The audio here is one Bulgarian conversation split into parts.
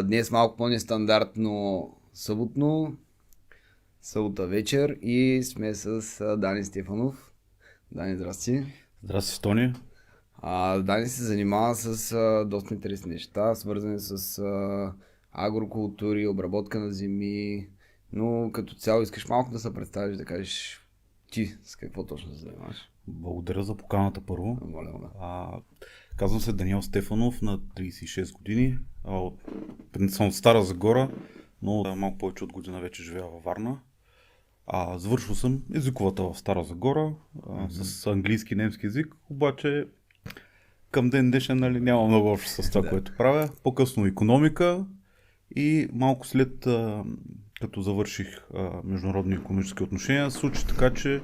Днес малко по-нестандартно събота вечер и сме с Дани Стефанов. Дани, здрасти. Здрасти, Тони. Дани се занимава с доста интересни неща, свързани с агрокултури, обработка на земи, но като цяло искаш малко да се представиш, да кажеш ти с какво точно се занимаваш. Благодаря за поканата първо. Моля. Казвам се Даниел Стефанов, на 36 години. Съм от Стара Загора, но малко повече от година вече живея във Варна. Завършил съм езиковата в Стара Загора с английски и немски език, обаче към ден днешен няма много общо с това, което правя. По-късно икономика и малко след като завърших международни икономически отношения, се случи така, че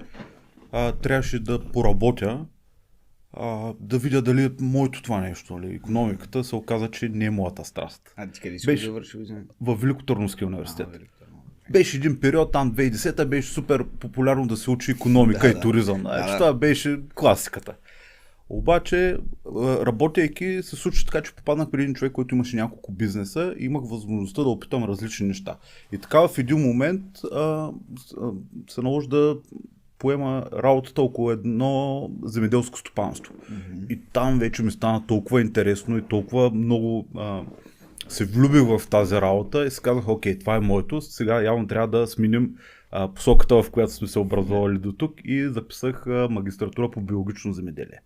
трябваше да поработя, да видя дали е моето това нещо. Икономиката се оказа, че не е моята страст. Ти къде си завършил? Във Великотърновския университет. Беше един период, там 2010-та, беше супер популярно да се учи икономика и туризъм. Това беше класиката. Обаче, работейки, се случи така, че попаднах при един човек, който имаше няколко бизнеса и имах възможността да опитам различни неща. И така в един момент се наложи да поема работата около едно земеделско стопанство. И там вече ми стана толкова интересно и толкова много се влюбих в тази работа и си казах, окей, това е моето, сега явно трябва да сменим посоката, в която сме се образовали до тук, и записах магистратура по биологично земеделие.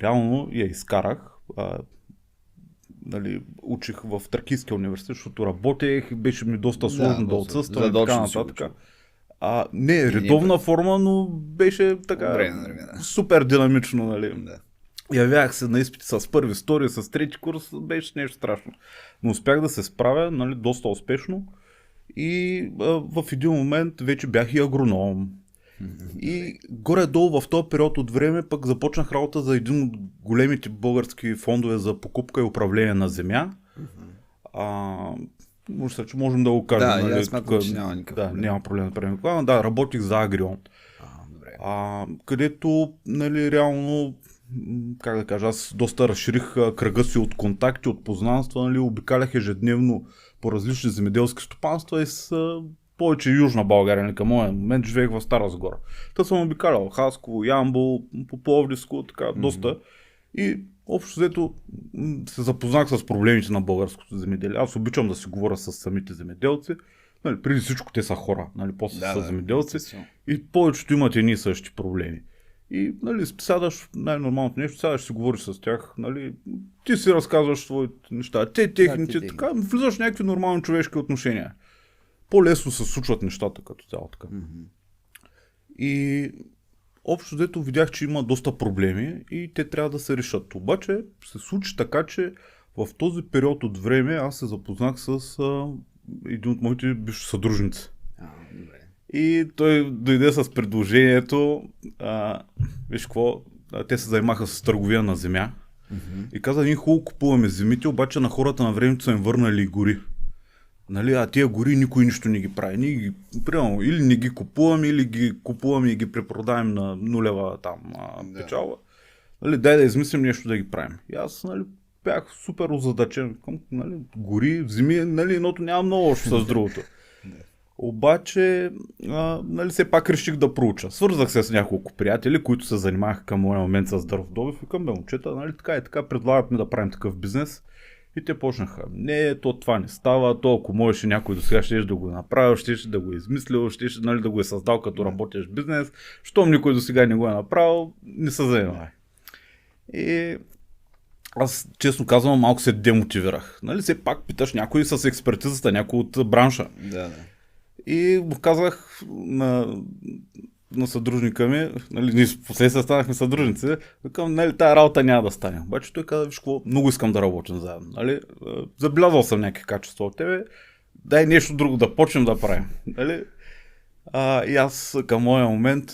Реално я изкарах, учих в Тракийския университет, защото работех, беше ми доста сложно да отсъствам и така нататък. Не редовна форма, но беше така супер динамично, нали. Явях се на изпити с първи, с втори, с трети курс, беше нещо страшно. Но успях да се справя, нали, доста успешно и в един момент вече бях и агроном. И горе-долу в този период от време пък започнах работа за един от големите български фондове за покупка и управление на земя. Може че можем да го кажем. Аз смятам, че няма никакъв проблем. Няма проблем да правим. Работих за Агрион. Където, нали, реално, как да кажа, аз доста разширих кръга си от контакти, от познанства, нали, обикалях ежедневно по различни земеделски стопанства и с повече Южна България, нали, към моя момент живеех в Стара Загора. Та съм обикалял Хасково, Ямбол, Пловдивско, така, доста. И общо взето се запознах с проблемите на българското земеделие. Аз обичам да си говоря с самите земеделци. Нали, преди всичко те са хора, нали, после са земеделци и повечето имат едни и същи проблеми. И, нали, сядаш, най-нормалното нещо, сядаш си говориш с тях, нали, ти си разказваш своите неща, техните, така, влизаш в някакви нормални човешки отношения. По-лесно се случват нещата като цяло така. И общо дето видях, че има доста проблеми и те трябва да се решат. Обаче се случи така, че в този период от време аз се запознах с един от моите бивши съдружници. И той дойде с предложението, виж какво, те се занимаха с търговия на земя и каза, ние хубаво купуваме земите, обаче на хората на времето са им върнали гори. Нали, а тия гори никой нищо не ги прави. Ние ги, примерно, или не ги купуваме, или ги купуваме и ги препродаем на нулева там печалба. Нали, дай да измислим нещо да ги правим. И аз, нали, бях супер озадачен. Нали, гори, земи, нали, едното няма много общо с другото. Обаче, нали, все пак реших да проуча. Свързах се с няколко приятели, които се занимаваха към моя момент с дърводобив и към момчета, нали, така и така, предлагат ми да правим такъв бизнес. И те почнаха, това не става, ако можеше някой до сега ще да го направил, ще да го измислил, нали, да го е създал като работещ бизнес, щом никой до сега не го е направил, не се занимавай. И аз, честно казвам, малко се демотивирах. Нали, все пак питаш някой с експертизата, някой от бранша. И му казах на съдружника ми, нали, ние последствие станахме съдружници, викам, нали, тая работа няма да стане. Обаче той каза, виж какво, много искам да работим заедно. Нали, забелязал съм някакви качества от тебе, дай нещо друго да почнем да правим. Нали. И аз към моя момент,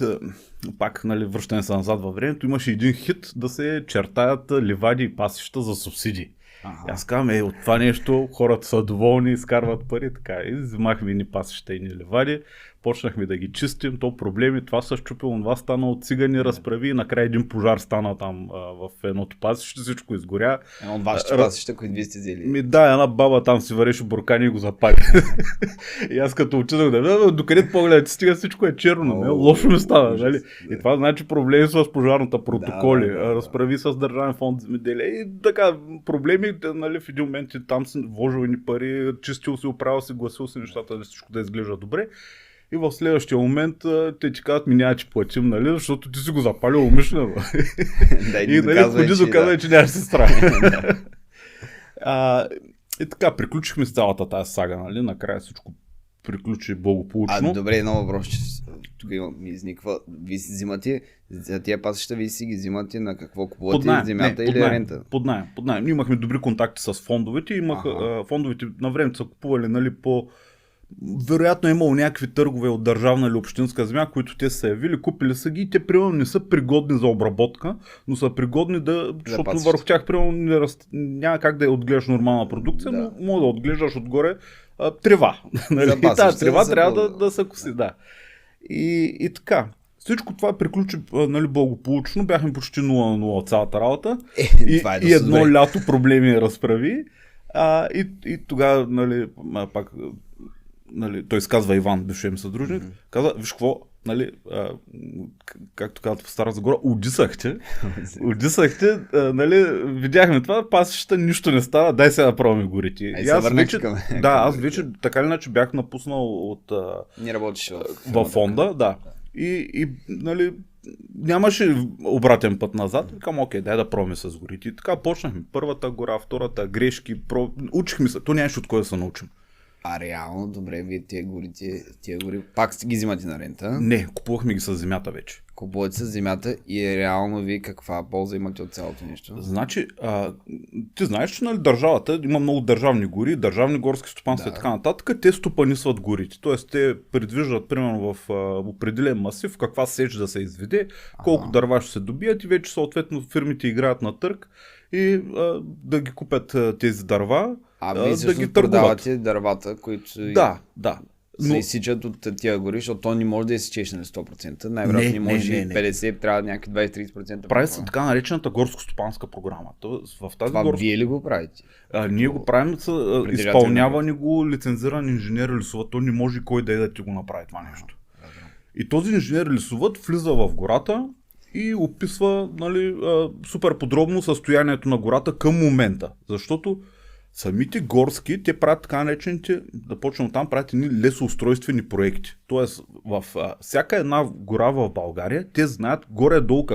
пак, нали, връщане се назад във времето, имаше един хит да се чертаят ливади и пасища за субсидии. И аз казвам, от това нещо хората са доволни, изкарват пари, така. И взимахме ни пасища и ни ливади, почнахме да ги чистим, то проблеми, това се щупило, това стана от цигани, разправи и накрая един пожар стана там в едното пасище, всичко изгоря. Едно от вашите пасища, които вие сте взели. Да, една баба там си вареше буркани и го запали. И аз като отидох да видя, докъде погледате, стига всичко е черно, лошо ми става. Нали? И това значи проблеми с пожарната протоколи, разправи с Държавен фонд земеделие и така проблеми, нали, в един момент и там си вложил ни пари, чистил си, оправил си, гласил си нещата, всичко да изглежда добре. И в следващия момент те ти казват, няма че платим, нали, защото ти си го запалил умишлено. И нали, ходи доказвай, че нямаш сестра. И така, приключихме с цялата тази сага, нали, накрая всичко приключи благополучно. Добре, едно въпрос, че тук ми изниква. Вие си взимате, за тия пасища вие си ги взимате на какво купувате, земята или рента? Под наем. Ние имахме добри контакти с фондовете, фондовете на времето са купували, нали, вероятно е имало някакви търгове от държавна или общинска земя, които те са явили, купили са ги и те примерно не са пригодни за обработка, но са пригодни защото върху тях примерно няма как да я отглеждаш нормална продукция, но може да отглеждаш отгоре трева. Нали? И тази трева трябва да се коси. Да. И така. Всичко това приключи, нали, благополучно, бяхме почти 0-0 цялата работа и едно лято проблеми разправи. И тогава, нали, пак, нали, той изказва Иван, бившия ми съдружник, каза, виж какво, нали, както казват в Стара Загора, удисахте, нали, видяхме това, пасища, нищо не става, дай сега да пробваме горите. И аз вече така или иначе бях напуснал от не работиш във фонда, да. И нали, нямаше обратен път назад. Викам, окей, дай да пробваме с горите. И така почнахме. Първата гора, втората, грешки, учихме се. То нямаше от кой да се научим. Реално, добре, вие тия гори, пак ги взимате на рента? Не, купувахме ги с земята вече. Купувате с земята и реално вие каква полза имате от цялото нещо? Значи, ти знаеш, че, нали, държавата има много държавни гори, държавни горски стопанства и така нататък. Те стопанисват горите. Тоест, те предвиждат, примерно, в определен масив каква сеч да се изведе, колко дърва ще се добият и вече съответно фирмите играят на търг и да ги купят тези дърва. Вие всъщност продавате дървата, които се изсичат от тия гори, защото то не може да изсечеш на 100%. Най-вероятно не може 50%, трябва някакви 20-30%. Прави се така наречената горско-стопанска програма. Това вие ли го правите? Ние го правим, изпълнява ни го лицензиран инженер лесовът. То не може кой да ти го направи това нещо. И този инженер лесовът влиза в гората и описва, нали, супер подробно състоянието на гората към момента. Защото самите горски, те правят така наречените, да почнем там, правят едни лесоустройствени проекти. Тоест, в всяка една гора в България, те знаят горе-долу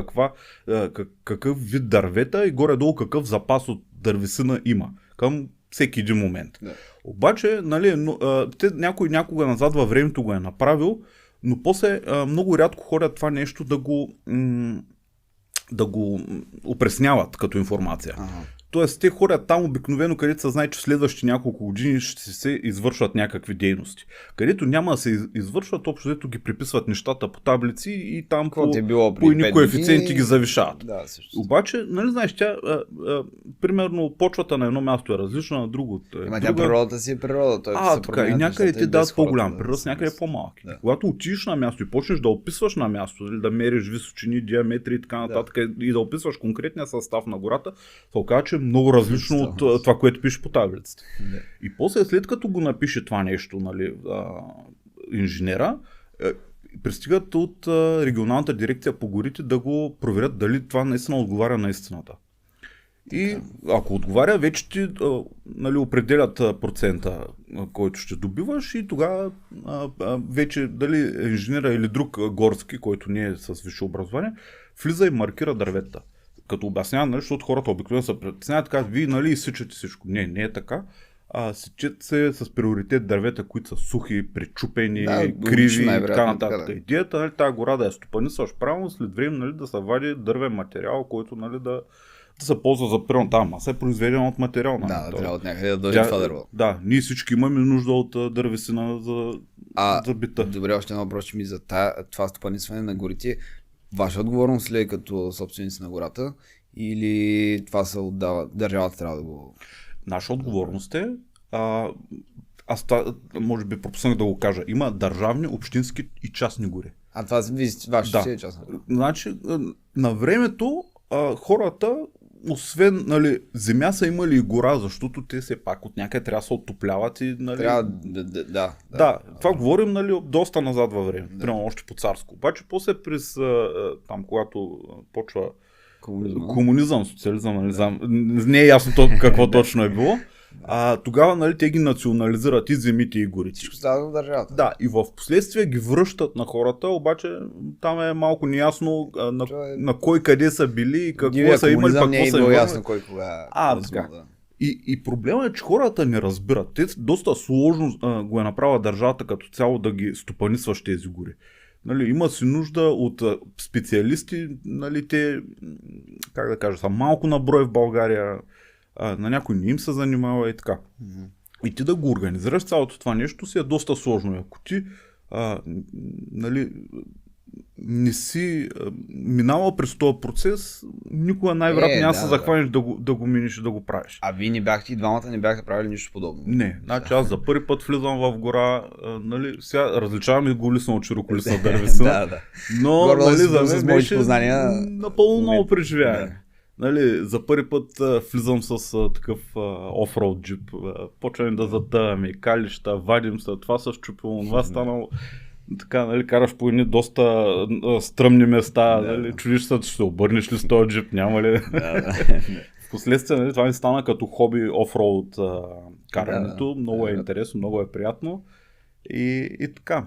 какъв вид дървета и горе-долу какъв запас от дървесина има към всеки един момент. Да. Обаче, нали, някой някога назад във времето го е направил, но после много рядко ходят това нещо да го опресняват като информация. Тоест, те ходят там обикновено, където се знае, че следващите няколко години ще се извършват някакви дейности. Където няма да се извършват, общо взето ги приписват нещата по таблици и там по едни коефициенти ги завишават. Да, обаче, нали знаеш, примерно почвата на едно място е различна, на друго е друга. Природата си е природа. Така, и някъде ти дадат по-голям приръст, някъде е по-малки. Да. Когато отидеш на място и почнеш да описваш на място, да мериш височини, диаметри и така нататък, и да описваш конкретния състав на гората, се оказа, че много различно от това, което пише по таблицата. И после, след като го напише това нещо, нали, инженера, пристигат от регионалната дирекция по горите да го проверят дали това наистина отговаря на истината. И ако отговаря, вече ти, нали, определят процента, който ще добиваш и тогава вече дали инженера или друг горски, който не е с висше образование, влиза и маркира дърветата. Като обяснява, нали, защото хората обикновено се притесняват, така, вие, нали, изсичате всичко. Не е така. Сечат се с приоритет дървета, които са сухи, пречупени, криви и така нататък. Идеята, нали, тази гора да я стопанисваш правилно, след време, нали, да се вади дървен материал, който, нали, да се ползва за примерно тази маса е произведена от материал. Нали, трябва от някъде да дойде това дърво. Да, ние всички имаме нужда от дървесина за бита. Добре, още едно въпрос ми за това стопанисване на горите. Ваша отговорност ли е като собственици на гората или това се отдава, държавата трябва да го... Наша отговорност е, аз това, може би пропуснах да го кажа, има държавни, общински и частни гори. А това вашето си е част. Значи, на времето хората, освен земя, са имали и гора, защото те все пак от някъде трябва да се оттопляват и Трябва да, това говорим доста назад във време, примерно още по царско. Обаче после през там, когато почва комунизъм, социализъм, не знам, не е ясно какво точно е било. Тогава те ги национализират и земите и горите. Всичко става в държавата. Да, и в последствие ги връщат на хората, обаче там е малко неясно на кой къде са били и какво са имали, какво са имали. Ясно кой кога. Така. И проблемът е, че хората не разбират. Те доста сложно го е направила държавата като цяло да ги стопанисваш тези гори. Има си нужда от специалисти, те, как да кажа, са малко на брой в България, на някой не им се занимава и така. И ти да го организираш цялото това нещо си е доста сложно. Ако ти не си минавал през този процес, никога най-вероятно няма се захванеш да го минеш и да го правиш. А вие и двамата не бяхте правили нищо подобно? Не, значи аз за първи път влизам в гора, сега различаваме голисна от широколисна дървесина, но за мен беше напълно ново преживяване. За първи път влизам с такъв офроуд джип, почваме да затъваме, калища, вадим се, това се счупило, това станало. Така, караш по едни доста стръмни места, чудиш се, ще се обърнеш ли с този джип, няма ли? Впоследствие това ми стана като хоби офроуд карането, много е интересно, много е приятно и така.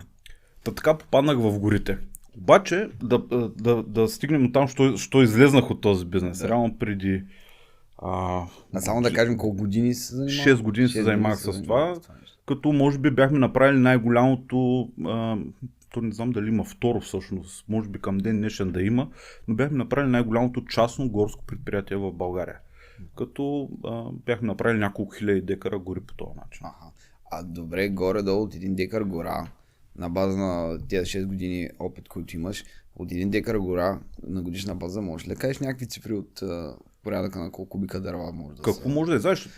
Така попаднах в горите. Обаче да стигнем от там, що излезнах от този бизнес. Реално преди... само да кажем колко години се занимавах? 6 години се занимавах с това. Като може би бяхме направили най-голямото, то не знам дали има второ всъщност, може би към ден днешен да има, но бяхме направили най-голямото частно горско предприятие в България. Като бяхме направили няколко хиляди декара гори по този начин. Добре, горе-долу от 1 декар гора, на база на тези 6 години опит, който имаш, от 1 декар гора на годишна база можеш ли да кажеш някакви цифри от порядъка на колко кубика дърва може да Какво може да извадиш?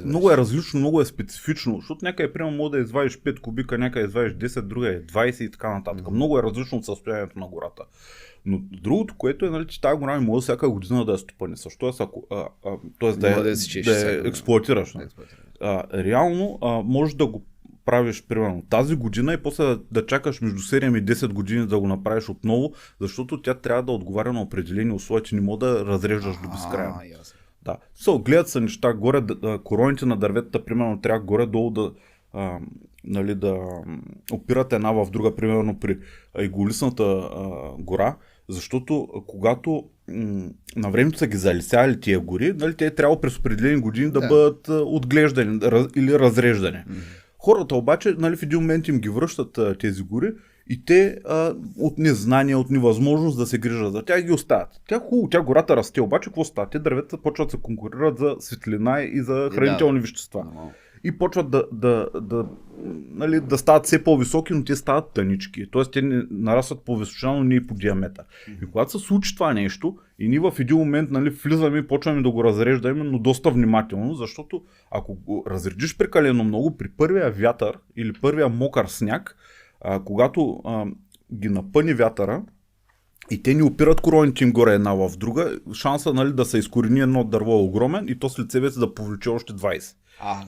Много е различно, много е специфично, защото някъде примерно може да извадиш 5 кубика, някъде извадиш 10, друга е 20 и така нататък. Много е различно от състоянието на гората. Но другото, което е, че тази гора може всяка година да я стопанисваш, т.е. да я експлоатираш. Реално можеш да го правиш примерно тази година и после да чакаш между 7 и 10 години да го направиш отново, защото тя трябва да отговаря на определени условия, че не мога да разреждаш до безкрайно. Да. Гледат се неща горе, короните на дърветата примерно трябва горе-долу да опират една в друга, примерно при иголистната гора, защото когато на времето са ги залесяли тия гори, те трябва през определени години да бъдат отглеждани или разреждани. Хората обаче, в един момент им ги връщат тези гори и те от незнание, от невъзможност да се грижат за тях ги оставят. Тя гората расте, обаче какво става? Те дърветата почват да се конкурират за светлина и за хранителни вещества. И почват да стават все по-високи, но те стават тънички. Тоест те не нарастват по височина, но не и по диаметър. И когато се случи това нещо, и ние в един момент влизаме и почваме да го разреждаме, но доста внимателно, защото ако го разредиш прекалено много, при първия вятър или първия мокър сняг, когато ги напъни вятъра, и те ни опират короните им горе една в друга, шанса да се изкорени едно дърво е огромен и то след себе си да повлече още 20.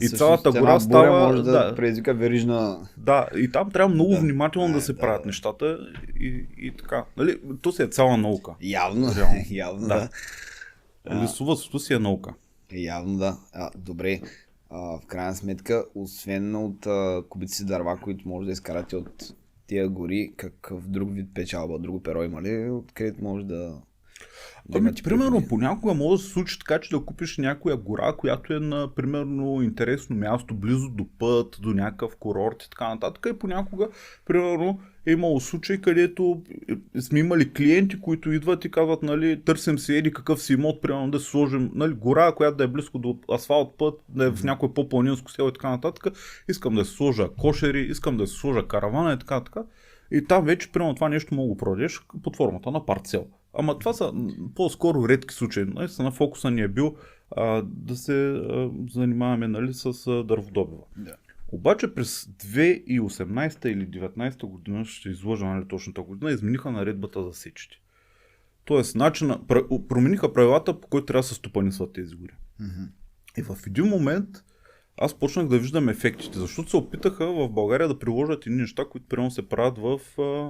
И цялата гора става... може да предизвика верижна... Да, и там трябва много внимателно да се правят нещата и така. То си е цяла наука. Явно да. Лесовъдството си е наука. Явно да. Добре. В крайна сметка, освен от кубици дърва, които може да изкарате от тия гори, какъв друг вид печалба, друго перо има ли, откъдето може да... Примерно, понякога може да се случи така, че да купиш някоя гора, която е на, примерно, интересно място, близо до път, до някакъв курорт и така нататък. И понякога, примерно, е имало случай, където сме имали клиенти, които идват и казват, търсим си еди какъв си имот, примерно да си сложим гора, която да е близко до асфалт път, да е в някое по-планинско село и така нататък. Искам да си сложа кошери, искам да си сложа каравана и така. И там вече, примерно, това нещо мога да продадеш под формата на парцел. Ама това са по-скоро редки случаи. На фокуса ни е бил да се занимаваме с дърводобива. Обаче през 2018 или 2019 година, ще излъжа нали, точната година, измениха наредбата за сечите. Тоест, промениха правилата, по които трябва да се стопанисват тези гори. И в един момент аз почнах да виждам ефектите, защото се опитаха в България да приложат едни неща, които примерно се правят в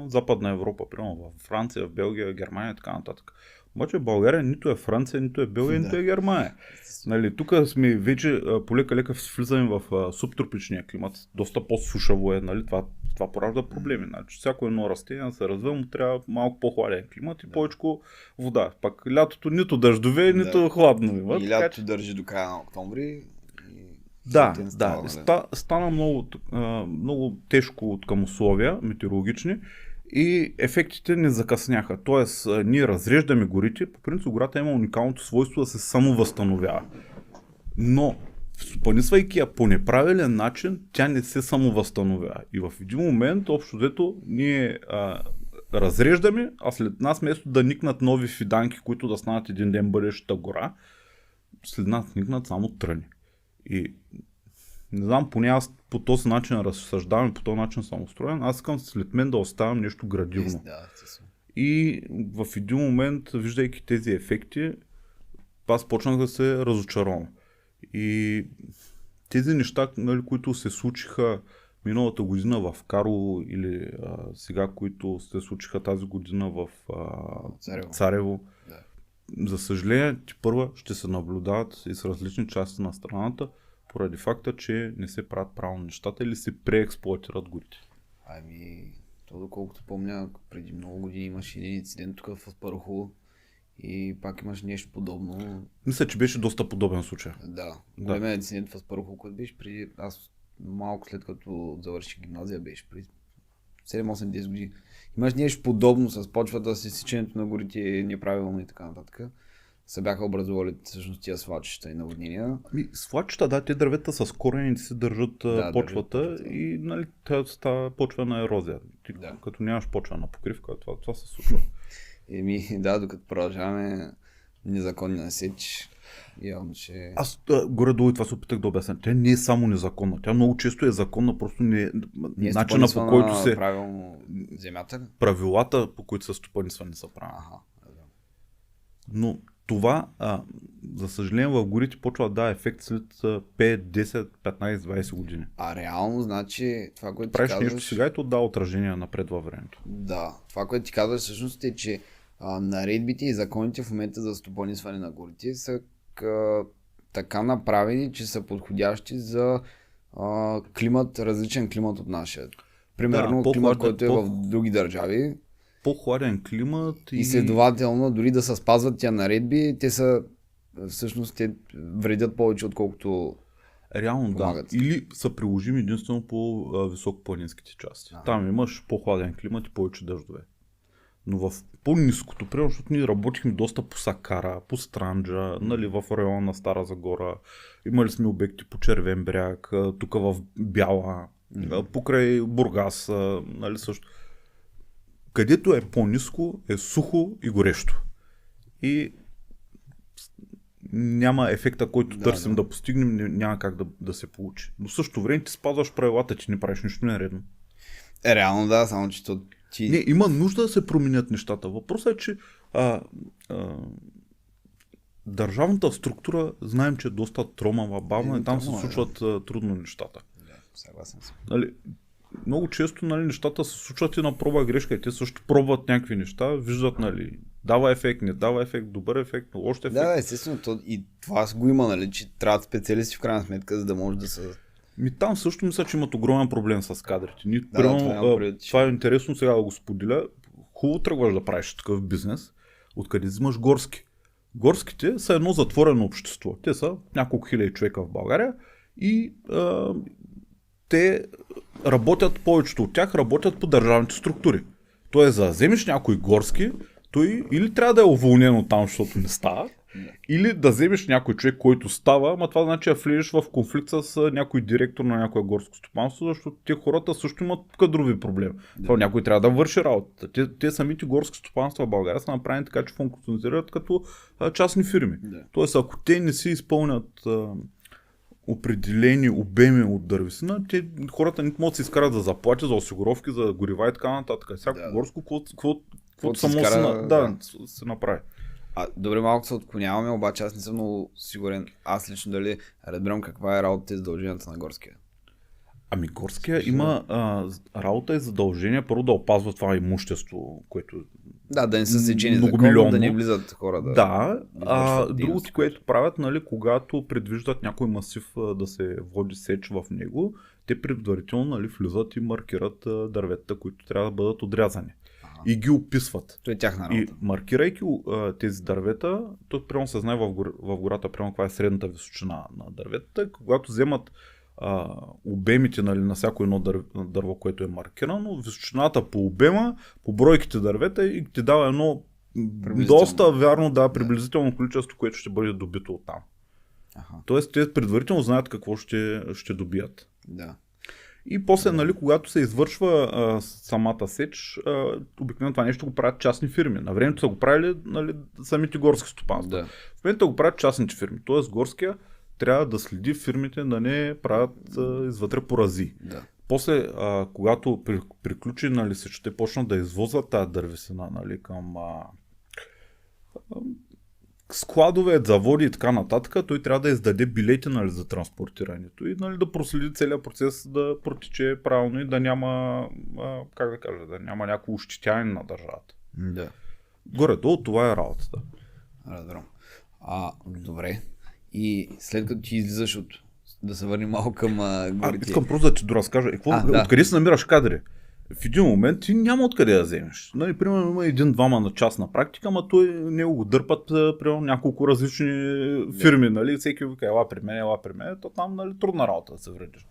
Западна Европа, примерно в Франция, в Белгия, Германия и така нататък. Обаче България нито е Франция, нито е Белгия, нито е Германия. Нали, тук сме вече полека-лека влизаме в субтропичния климат. Доста по-сушаво е, нали, това поражда проблеми. Значи, всяко едно растение да се развива, му трябва малко по-хладен климат и повече вода. Пак лятото нито дъждове, нито хладно има. И лятото държи до края на октомври. Да. Стана много тежко от към условия метеорологични и ефектите не закъсняха. Тоест, ние разреждаме горите, по принцип гората има уникалното свойство да се самовъзстановява. Но, стопанисвайки я по неправилен начин, тя не се самовъзстановява. И в един момент, общо взето, ние разреждаме, а след нас вместо да никнат нови фиданки, които да станат един ден бъдещата гора, след нас никнат само тръни. И не знам, поне аз по този начин разсъждавам и по този начин съм устроен. Аз искам след мен да оставям нещо градивно. И в един момент, виждайки тези ефекти, аз почнах да се разочаровам. И тези неща, нали, които се случиха миналата година в Карлово или сега, които се случиха тази година в Царево, за съжаление, първа ще се наблюдават и с различни части на страната, поради факта, че не се правят правилно нещата или се преексплоатират горите. То доколкото помня, преди много години имаше един инцидент тук в Аспарухово и пак имаш нещо подобно. Мисля, че беше доста подобен случай. Да. Големият инцидент в Аспарухово, който беше преди, аз малко след като завърших гимназия, беше преди 7-8-10 години. Имаш нещо подобно с почвата, с изсичането на горите е неправилно и така нататък. Се бяха образували всъщност тия свлачища и наводнения. Свлачища, да, те дървета с корените си държат почвата и нали, тя става почва на ерозия. Ти, като нямаш почва на покривка, това се случва. Докато продължаваме незаконния сеч, явно, че... Аз горе-долу и това се опитах да обясня. Тя не е само незаконна. Тя много често е законна, просто не е начина по който се... правилно земята? Правилата, по които са стопанисвани, не са правилни. Но това, за съжаление, в горите почва да дава ефект след 5, 10, 15, 20 години. Реално, значи, това, което правиш нещо сега и то дава отражение напред във времето. Да, това, което ти казваш всъщност е, че наредбите и законите в момента за стопанисване на горите са така направени, че са подходящи за различен климат от нашия. Примерно климат, който е в други държави. По-хладен климат и следователно, дори да се спазват тия наредби, всъщност те вредят повече, отколкото реално помагат. Да. Или са приложими единствено по високопланинските части. Там имаш по-хладен климат и повече дъждове. Но в по-ниското, примерно, защото ние работихме доста по Сакара, по Странджа, нали, в района на Стара Загора. Имали сме обекти по Червен бряг, тук в Бяла, покрай Бургас, нали, също. Където е по-ниско, е сухо и горещо. И няма ефекта, който търсим да постигнем, няма как да се получи. Но в същото време ти спазваш правилата, че не правиш нищо нередно. Реално да, само че Не, има нужда да се променят нещата. Въпросът е, че държавната структура знаем, че е доста тромава, бавна и там се случват трудно нещата. Съгласен съм. Нали, много често нещата се случват и на проба грешка и те също пробват някакви неща, виждат дава ефект, не дава ефект, добър ефект, лош ефект. Да, естествено, и това го има, че трябват специалисти в крайна сметка, за да може да се... Там също мисля, че имат огромен проблем с кадрите. Това е интересно сега да го споделя. Хубаво тръгваш да правиш такъв бизнес, откъде взимаш горски. Горските са едно затворено общество. Те са няколко хиляди човека в България и те работят, повечето от тях работят по държавните структури. Тоест, за да вземеш някой горски, той или трябва да е уволнен от там, защото не става, или да вземеш някой човек, който става, ама това значи да влезеш в конфликт с някой директор на някое горско стопанство, защото те хората също имат кадрови проблеми. Това някой трябва да върши работата. Те самите горски стопанства в България са направени така, че функционират като частни фирми. Тоест, ако те не си изпълнят определени обеми от дървесина, хората не могат да се изкарат за заплати, за осигуровки, за горива и така нататък. Всяко горско, каквото само се направи. Добре, малко се отклоняваме, обаче аз не съм много сигурен, аз лично дали разбирам каква е работата и задълженията на горския. Ами горския има работа и задължение първо да опазва това имущество, което да не са сечени законно, да не влизат хора. Другото, което правят, нали, когато предвиждат някой масив да се води сеч в него, те предварително, нали, влизат и маркират дърветата, които трябва да бъдат отрязани. И ги описват. То е тяхна работа. И маркирайки тези дървета, то прямо се знае в гората, прямо каква е средната височина на дърветата. Когато вземат обемите, нали, на всяко едно дърво, което е маркирано, височината по обема, по бройките дървета и ти дава едно доста вярно, приблизително количество, което ще бъде добито оттам. Тоест те предварително знаят какво ще добият. Да. И после, нали, когато се извършва самата сеч, обикновено това нещо го правят частни фирми. На времето са го правили, нали, самите горски стопанства. Да. В момента го правят частните фирми. Тоест горския трябва да следи фирмите да не правят извътре порази. Да. После, когато приключи, нали, сечта, почнат да извозват тази дървесина, нали, към складове, заводи и така нататък, той трябва да издаде билети, нали, за транспортирането и, нали, да проследи целият процес да протече правилно и да няма, да няма някакво ощетяване на държавата. Да. Горе-долу това е работата. Разбирам. Добре. И след като ти излизаш да се върнем малко към горите. Искам просто да ти доразкажа. Откъде се намираш кадри? В един момент ти няма откъде да вземеш. Нали, примерно има един-двама на час на практика, ама той него го дърпат примерно няколко различни фирми. Нали, всеки вика, ела при мен, то там, нали, трудна работа да се вредиш.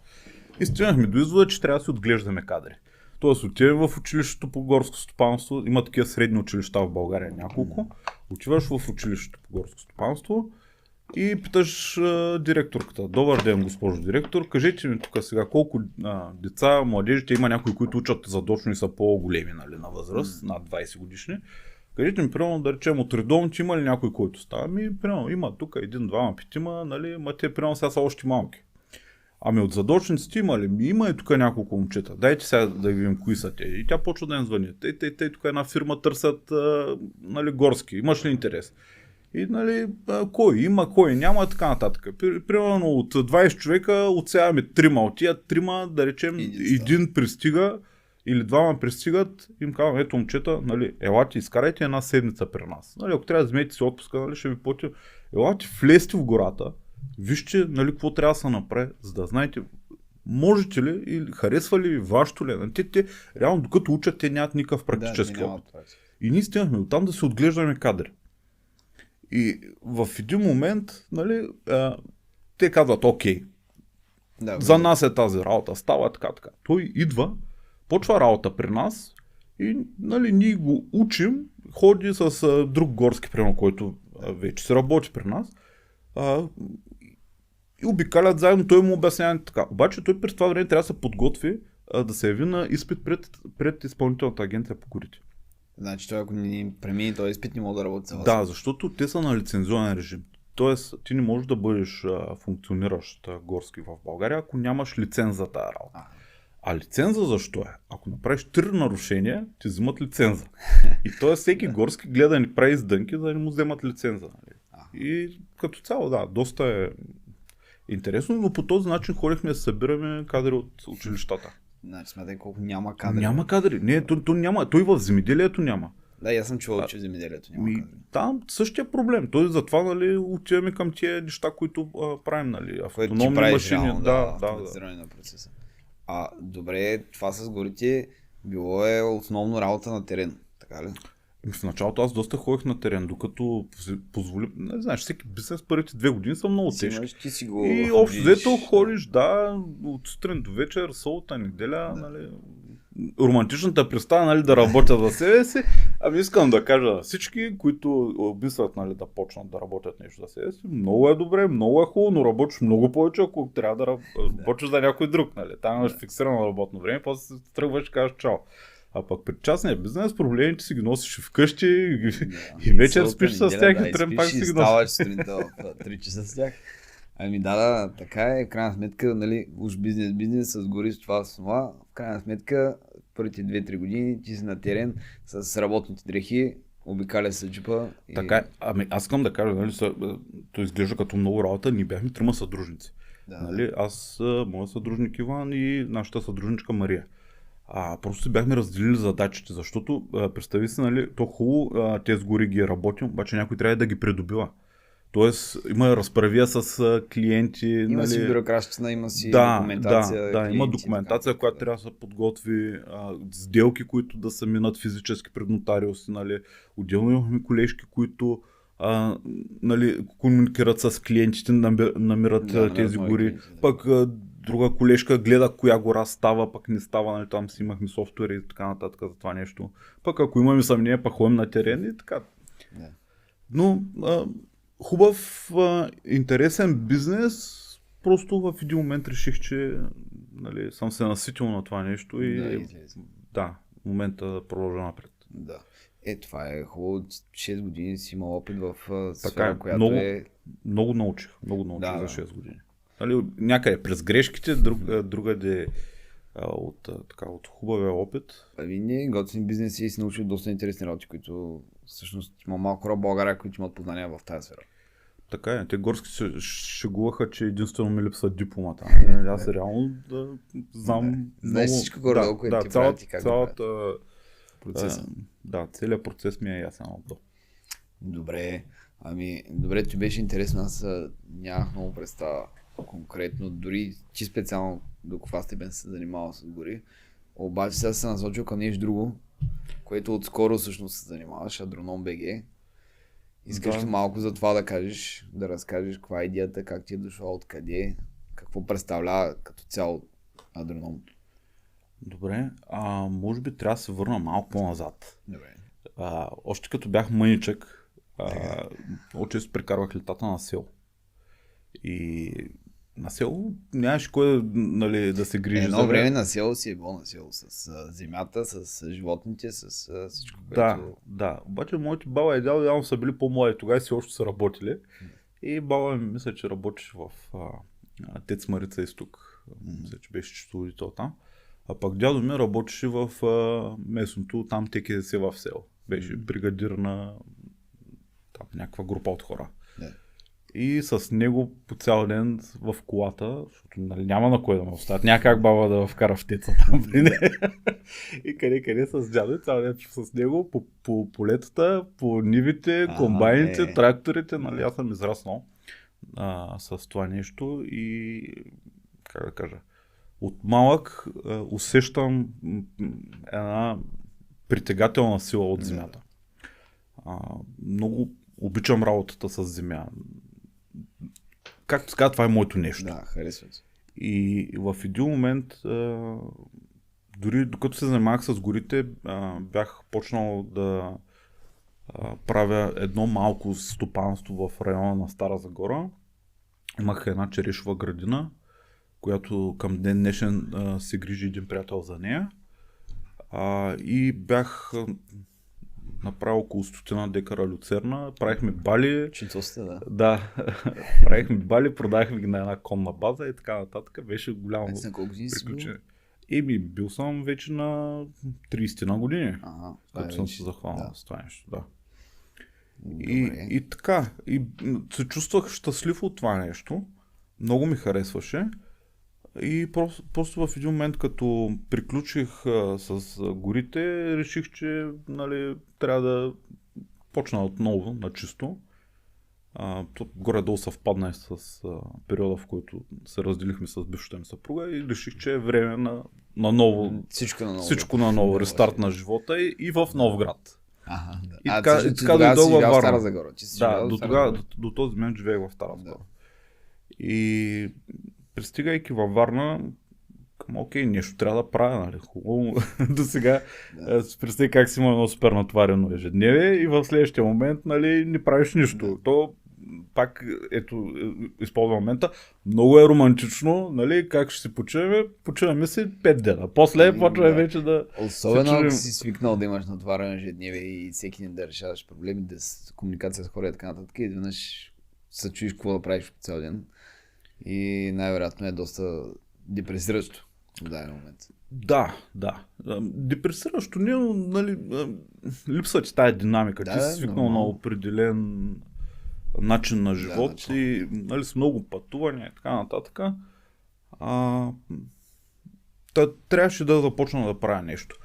И стигнахме до извода, че трябва да си отглеждаме кадри. Тоест отиваме в училището по горско стопанство, има такива средни училища в България няколко, отиваш в училището по горско стопанство и питаш директорката: добър ден, госпожо директор, кажете ми тук сега колко деца, младежите, има някои, които учат задочно и са по-големи, нали, на възраст, над 20 годишни. Кажете ми, примерно, да речем, от редовните има ли някой, който става? Примерно, има тук един, двама, петима, нали, ма те, примерно, сега са още малки. Ами от задочниците има ли? Има и тук няколко момчета. Дайте сега да видим кои са те. И тя почва да им звъни. Те тук една фирма търсят, нали, горски. Имаш ли интерес? И, нали, кой има, кой няма, така нататък. Примерно от 20 човека отсяваме трима. От тия трима, да речем, един пристига или двама пристигат, им казвам: ето, момчета, нали, елате, изкарайте една седмица при нас. Нали, ако трябва да вземете си отпуска, нали, ще ви платим. Елате, влезте в гората, вижте, нали, какво трябва да се направи, за да знаете можете ли или харесва ли ви вашето ли. Те реално, докато учат, те нямат никакъв практически опит. И ние стигнахме оттам да се отглеждаме кадри. И в един момент, нали, те казват: окей, за нас е тази работа, става така. Той идва, почва работа при нас и, нали, ние го учим, ходи с друг горски, примерно, който вече се работи при нас, и обикалят заедно, той му обяснява така. Обаче той през това време трябва да се подготви да се яви на изпит пред изпълнителната агенция по горите. Значи той, ако не премини този изпит, не мога да работи за вас. Да, защото те са на лицензионен режим. Тоест, ти не можеш да бъдеш функциониращ горски в България, ако нямаш лиценз за тази работа. А лиценза защо е? Ако направиш 3 нарушения, ти взимат лиценза. И т.е. всеки горски гледа да ни прави издънки, за да не му вземат лиценза. И като цяло, да, доста е интересно, но по този начин ходихме да събираме кадри от училищата. Значи, смятай колко няма кадри. Няма кадри. Не, то няма. Той в земеделието няма. Да, аз съм чувал, че в земеделието няма кадри. Там същия проблем. Той затова, нали, отиваме към тия неща, които правим, нали, автономни машини. Автоматизиране на процеса. Добре, това с горите било е основно работа на терен, така ли? В началото аз доста ходих на терен, докато позволи. Не знаеш, всеки бизнес първите 2 години са много тежки. И общо взето ходиш, от сутрин до вечер, събота, неделя, нали. Романтичната представа, нали, да работя за себе си. Ами искам да кажа всички, които обмислят, нали, да почнат да работят нещо за себе си. Много е добре, много е хубаво, но работиш много повече, ако трябва да работиш за някой друг. Нали. Там имаш фиксирано работно време, после се тръгваш и кажеш чао. А пък при частния бизнес проблемите си ги носиш вкъщи и вечер спиш с тях и тръм пак си ги носиш. Ставаш сутринта в 3 часа с тях. Ами да, така е. В крайна сметка, нали, уж бизнес с гори с това с това. В крайна сметка, първите 2-3 години ти си на терен с работните дрехи, обикаля се джипа и... Така е. Ами аз искам да кажа, нали, то изглежда като много работа, ние бяхме трима съдружници. Да, Нали, аз, моят съдружник Иван и нашата съдружничка Мария. Просто си бяхме разделили задачите, защото представи си, нали, то хубаво, тези гори ги работим, обаче някой трябва да ги придобива. Тоест има разправия с клиенти. Има нали... си бюрократщина, има си документация. Да, клиенти, има документация, която трябва да се подготви, сделки, които да се минат физически пред нотариуси. Нали. Отделно имахме колежки, които нали, комуникират с клиентите, намират тези гори. Клиенти, да. Пък друга колежка гледа коя гора става, пък не става, нали, там си имахме софтуери и така нататък за това нещо. Пък ако имаме съмнение, пък ходим на терен и така. Да. Но хубав, интересен бизнес, просто в един момент реших, че нали, съм се наситил на това нещо и да, в момента продължа напред. Да. Това е хубаво. 6 години си имал опит в сфера, Така, която е... Много научих Да, за 6 години. Нали, някъде през грешките, другаде от хубавия опит. Ами ние готвим бизнес и си научил доста интересни работи, които всъщност има малко хора в България, които имат познания в тази сфера. Така е, те горски се шегуваха, че единствено ми липсва дипломата. Аз реално да знам. Знаеш всичко горе-долу, което ти правят и как цялата процеса. Да, целият процес ми е ясен от до. Добре, добре, ти беше интересно, аз нямах много представа конкретно, дори ти специално до каква степен се занимавал с гори. Обаче сега се насочил към нещо друго, което отскоро всъщност се занимаваш, Агроном БГ. Искаш ли малко за това да кажеш, да разкажеш каква е идеята, как ти е дошла, откъде, какво представлява като цяло Агроном? Добре, може би трябва да се върна малко по-назад. Добре. Още като бях мъничък, много често прекарвах летата на село. И на село нямаш кой нали, да се грижи. Едно време на село си е било на село с земята, с животните, с всичко, което... Да. Обаче моите баба и дядо явно са били по-млади, тогава си още са работили. И баба ми мисля, че работеше в Тец Марица изток. Мисля, че беше счетоводител там. А пък дядо ми работеше в местното, там теке се в село. Беше бригадир на там, някаква група от хора. И с него по цял ден в колата, защото нали, няма на кой да ме оставят, няма как баба да вкара в теца там при нея. И къде с дядо, цял ден с него по полетата, по нивите, комбайните, тракторите, нали, аз съм израснал с това нещо и как да кажа, от малък усещам една притегателна сила от земята. Много обичам работата с земя. Както се казва, това е моето нещо. Да, харесвам се. И в един момент, дори докато се занимавах с горите, бях почнал да правя едно малко стопанство в района на Стара Загора. Имах една черешова градина, която към ден днешен се грижи един приятел за нея. И бях направил около 100 декара люцерна, правихме бали. Чинцосите, да. Да, правихме бали, продахме ги на една конна база и така нататък. Беше голямо приключение. Бил съм вече на 30 на години, като съм се захванал с това нещо. Да. И така, и се чувствах щастлив от това нещо. Много ми харесваше. И просто в един момент, като приключих с горите, реших, че нали, трябва да почна отново на чисто. Горе-долу съвпадна и с периода, в който се разделихме с бившата ми съпруга и реших, че е време на ново. Всичко на ново, рестарт на живота и в нов град. И така дойдох във Варна. Стара Загора. Да, до този момент живеех в Стара Загора. И пристигайки във Варна, окей, нещо трябва да правя, нали, хубаво. До сега представи как си има едно супер натварено ежедневие и в следващия момент, нали, не правиш нищо. То пак, ето, използвам момента, много е романтично, нали, как ще се почиваме, почиваме си 5 дена. После почваме вече да... Особено ако си свикнал да имаш натварено ежедневие и всеки ден да решаваш проблеми, да с комуникация с хора и така нататък, и изведнъж се чуеш какво да правиш по цял ден. и най-вероятно е доста депресиращо в даден момент. Да. Депресиращо не, нали, липсва ти тая динамика. Да, Ти си свикнал на определен начин на живот и нали, с много пътувания и така нататък. Трябваше да започна да правя нещо.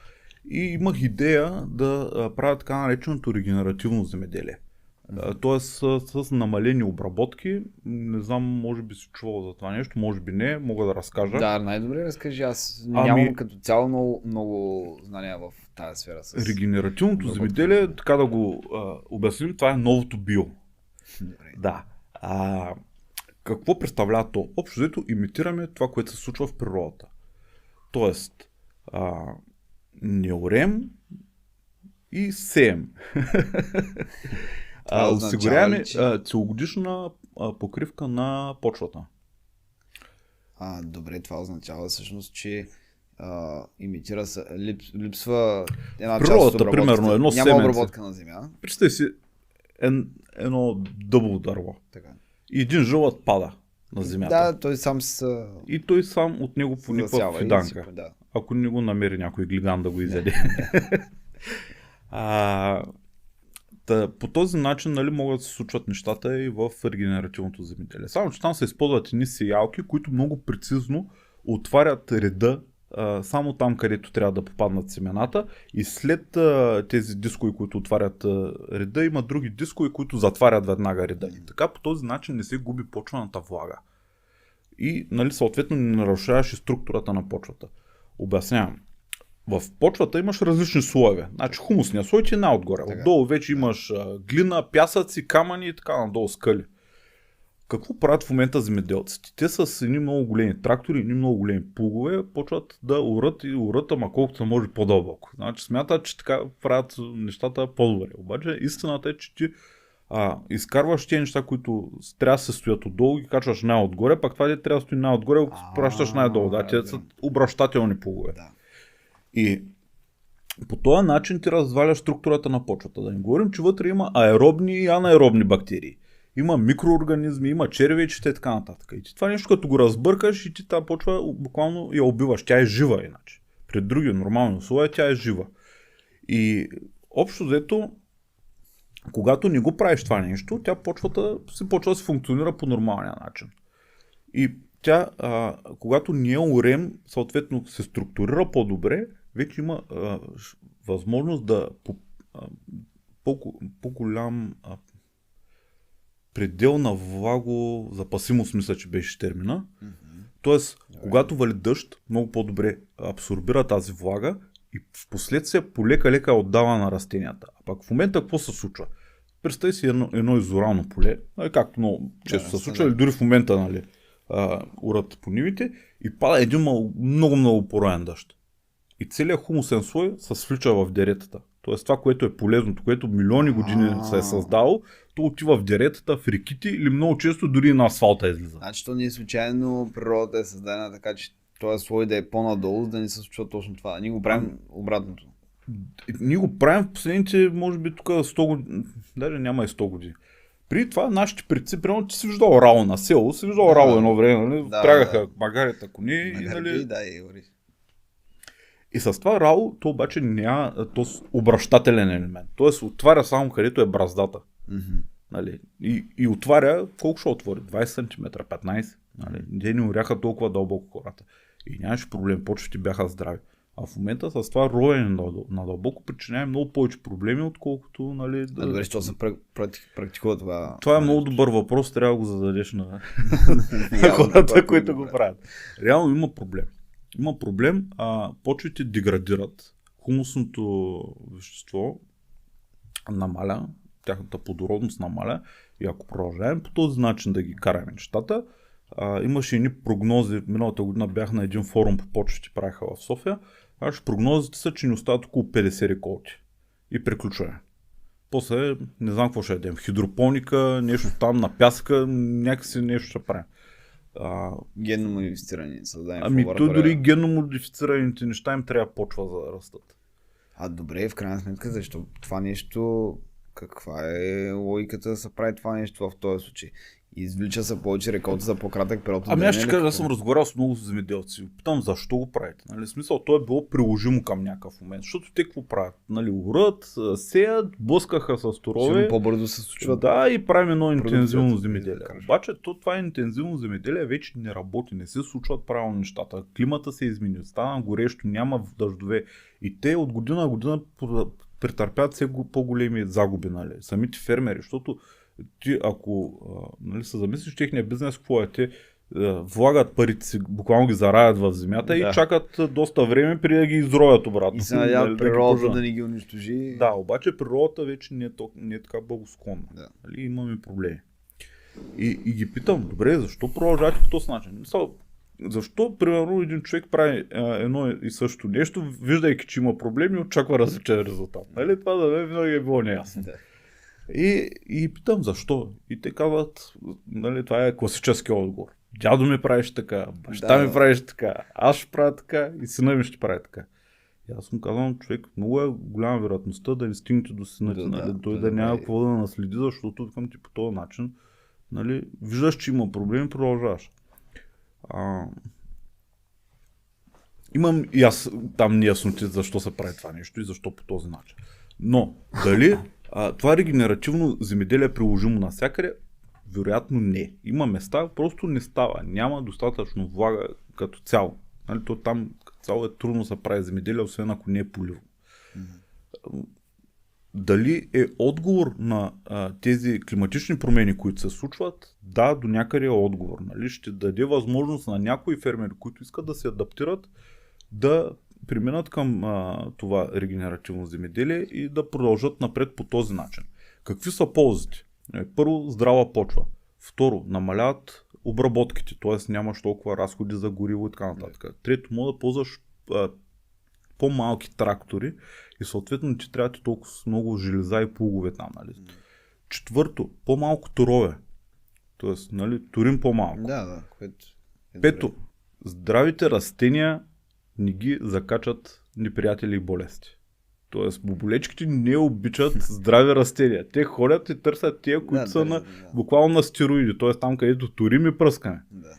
И имах идея да правя така нареченото регенеративно земеделие. Тоест с намалени обработки. Не знам, може би си чувал за това нещо, може би не, мога да разкажа. Да, най-добре разкажи, аз нямам като цяло много знания в тази сфера. Регенеративното земеделие, така да го обясним, това е новото био. Добре. Да. Какво представлява то? Общо взето имитираме това, което се случва в природата. Тоест, не орем и сеем. Осигуряваме целогодишна покривка на почвата. Добре, това означава всъщност, че липсва една част от обработката. Примерно, едно няма семенце. обработка на земя. Представи си едно дъбово дърво. Така. И един жълът пада на земята. Да, той сам се... И той сам от него пониква фиданка. Да. Ако не го намери някой глиган да го изяде. По този начин нали, могат да се случват нещата и в регенеративното земеделие. Само че там се използват едни сеялки, които много прецизно отварят реда само там, където трябва да попаднат семената и след тези дискови, които отварят реда, има други дискови, които затварят веднага реда. И така по този начин не се губи почвената влага. И нали, съответно не нарушаваш и структурата на почвата. Обяснявам. В почвата имаш различни слоеве. Значи хумусният слой ти е най-отгоре. Отдолу вече имаш глина, пясъци, камъни и така надолу скали. Какво правят в момента земеделците? Те с едни много големи трактори, едни много големи плугове почват да урат и урат, ама колкото може по-дълбоко. Значи смятат, че така правят нещата по-добре. Обаче истината е, че ти изкарваш тези неща, които трябва да се стоят отдолу и качваш най-отгоре, пак това трябва да стои най-отгоре, ако пращаш най-долу. Те са обращателни плугове. Да. И по този начин ти разваляш структурата на почвата. Да не говорим, че вътре има аеробни и анаеробни бактерии. Има микроорганизми, има червейчета и така нататък. И ти това нещо като го разбъркаш и ти тази почва буквално я убиваш. Тя е жива иначе. При други нормални условия тя е жива. И общо взето, когато не го правиш това нещо, тя почвата се почва да се функционира по нормалния начин. И тя, когато ние орем, съответно се структурира по-добре, вече има възможност да по-голям предел на влагозапасимост, мисля, че беше термина. Тоест, когато вали дъжд, много по-добре абсорбира тази влага и в последствие полека-лека отдава на растенията. А пък в момента какво се случва? Представи си едно изорално поле, както много често се случва, или дори в момента, нали, урат по нивите и пада един много пороен дъжд. И целият хумусен слой се свлича в деретата. Тоест това, което е полезното, което милиони години се е създало, то отива в деретата, в реките или много често дори на асфалта излиза. Значи то не е случайно, природата е създадена така, че този слой да е по-надолу, за да не се случва точно това. Ние го правим обратното. Ние го правим в последните, може би тук 100 години, даже няма и 100 години. При това нашите предци, примерно, че си виждал рао на село, си виждал рао едно време, нали? Впрягаха магарета кони и нали... И с това рао, то обаче няма обращателен елемент. Тоест отваря само където е браздата. Нали? И отваря, колко ще отвори? 20 см, 15 нали? Те не оряха толкова дълбоко хората. И нямаше проблем, почвите бяха здрави. А в момента с това роене надълбоко причинява много повече проблеми, отколкото... Нали, добре, що се практикува това? Това е много добър въпрос, трябва да го зададеш на хората, които го правят. Реално има проблем. Има проблем, почвите деградират, хумусното вещество намаля, тяхната плодородност намаля и ако продължаваме по този начин да ги караме нещата, имаше едни прогнози, миналата година бях на един форум по почвите, правиха в София, прогнозите са, че ни остават около 50 реколти и приключваме. После не знам какво ще ядем, хидропоника, нещо там на пясъка, някакси нещо ще правим. Генно модифицирани създадени в лаборатория. Дори генно модифицираните неща им трябва почва за да растат. Добре, в крайна сметка, защо това нещо, каква е логиката да се прави това нещо в този случай? извлича се повече реколта за по-кратък период от Ами аз ще време, кажа, или аз съм разговарял с много земеделци. Питам защо го правите. Нали? В смисъл, то е било приложимо към някакъв момент. Защото те какво правят? Нали, урат, сеят, блъскаха с торове. Сигурно по-бързо се случва. Да, и правим едно Продукцията, интензивно да земеделие. кажеш. Обаче това интензивно земеделие вече не работи, не се случват правилно нещата. Климата се измени, стана горещо, няма дъждове. И те от година на година претърпят все по-големи загуби, нали? Самите фермери, защото ти ако нали, се замислиш техния бизнес, какво е? Те влагат парите си, буквално ги зараят в земята и чакат доста време преди да ги изроят обратно. И се надяват Нали, природата да ни ги унищожи. Да, обаче природата вече не е така благосклонна. Да. Нали, имаме проблеми. И ги питам, добре, защо продължавате по този начин? Мисъл, защо, примерно, един човек прави едно и също нещо, виждайки, че има проблеми, очаква различен резултат. Нали? Това за мен винаги е било неясно. Да. И питам защо. И те казват, нали, това е класически отговор. Дядо ми правиш така, баща ми правиш така, аз ще правя така и сина ми ще прави така. И аз му казвам, човек, много е голяма вероятността да не стигнете до сина ти, нали, той да няма какво да наследи, защото викам ти по този начин, нали, виждаш, че има проблеми, продължаваш. Имам и аз там неясноти защо се прави това нещо и защо по този начин. Но дали това регенеративно земеделие е приложимо навсякъде? Вероятно не. Има места, просто не става. Няма достатъчно влага като цяло. Нали, то там като цяло е трудно да се прави земеделие, освен ако не е поливно. Дали е отговор на тези климатични промени, които се случват? Да, до някъде е отговор. Нали? Ще даде възможност на някои фермери, които искат да се адаптират, да преминат към това регенеративно земеделие и да продължат напред по този начин. Какви са ползите? Първо, здрава почва. Второ, намаляват обработките, т.е. нямаш толкова разходи за гориво и така нататък. Трето, може да ползваш по-малки трактори и съответно ти трябва толкова много железа и плугове там. Нали? Четвърто, по-малко торове. Т.е. нали, турим по-малко. Да. Пето, здравите растения не ги закачат неприятели и болести. Тоест, боболечките не обичат здрави растения. Те ходят и търсят тия, които са буквално на стероиди. Тоест там, където турим и пръскаме. Да.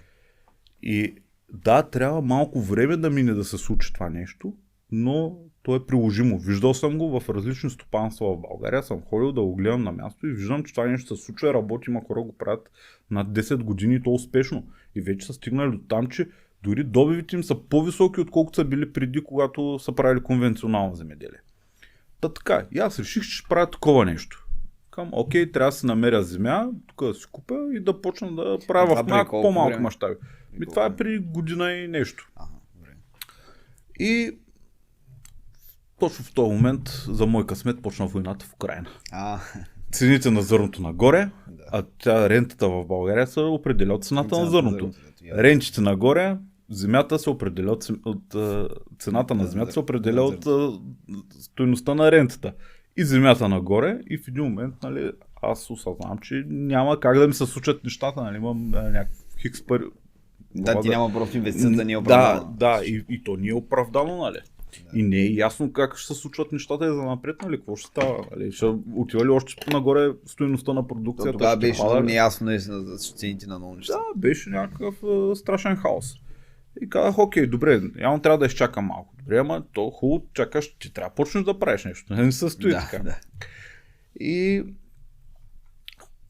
И да, трябва малко време да мине да се случи това нещо, но то е приложимо. Виждал съм го в различни стопанства в България. Съм ходил да го гледам на място и виждам, че това нещо се случва и работи. Има хора го правят над 10 години и то успешно. И вече са стигнали до там, че дори добивите им са по-високи, отколкото са били преди, когато са правили конвенционално земеделие. Та така, и аз реших, че ще правя такова нещо. Окей, трябва да си намеря земя, тук да си купя и да почна да правя в малко по-малко мащаби. Това е при година и нещо. И точно в този момент, за мой късмет, почна войната в Украйна. Цените на зърното нагоре, а рентата в България се определя от цената на зърното. Рентите нагоре, земята се определя от цената на земята се определя от стойността на рентата. И земята нагоре и в един момент, нали, аз осъзнавам, че няма как да ми се случат нещата, нали, имам някакъв хикс пари. Да, ти няма просто инвестицията не е оправдана. Да, и то не е оправдано, нали. И не е ясно как ще се случват нещата и за напред, нали, какво ще става, нали, ще отива ли още нагоре стойността на продукцията. Тогава беше много неясно за цените на много неща. Да, беше някакъв страшен хаос. И казах, окей, добре, явно трябва да изчакам малко. Добре, ама то хубаво, чакаш, че трябва да почнеш да правиш нещо. Не се стои така. Да. И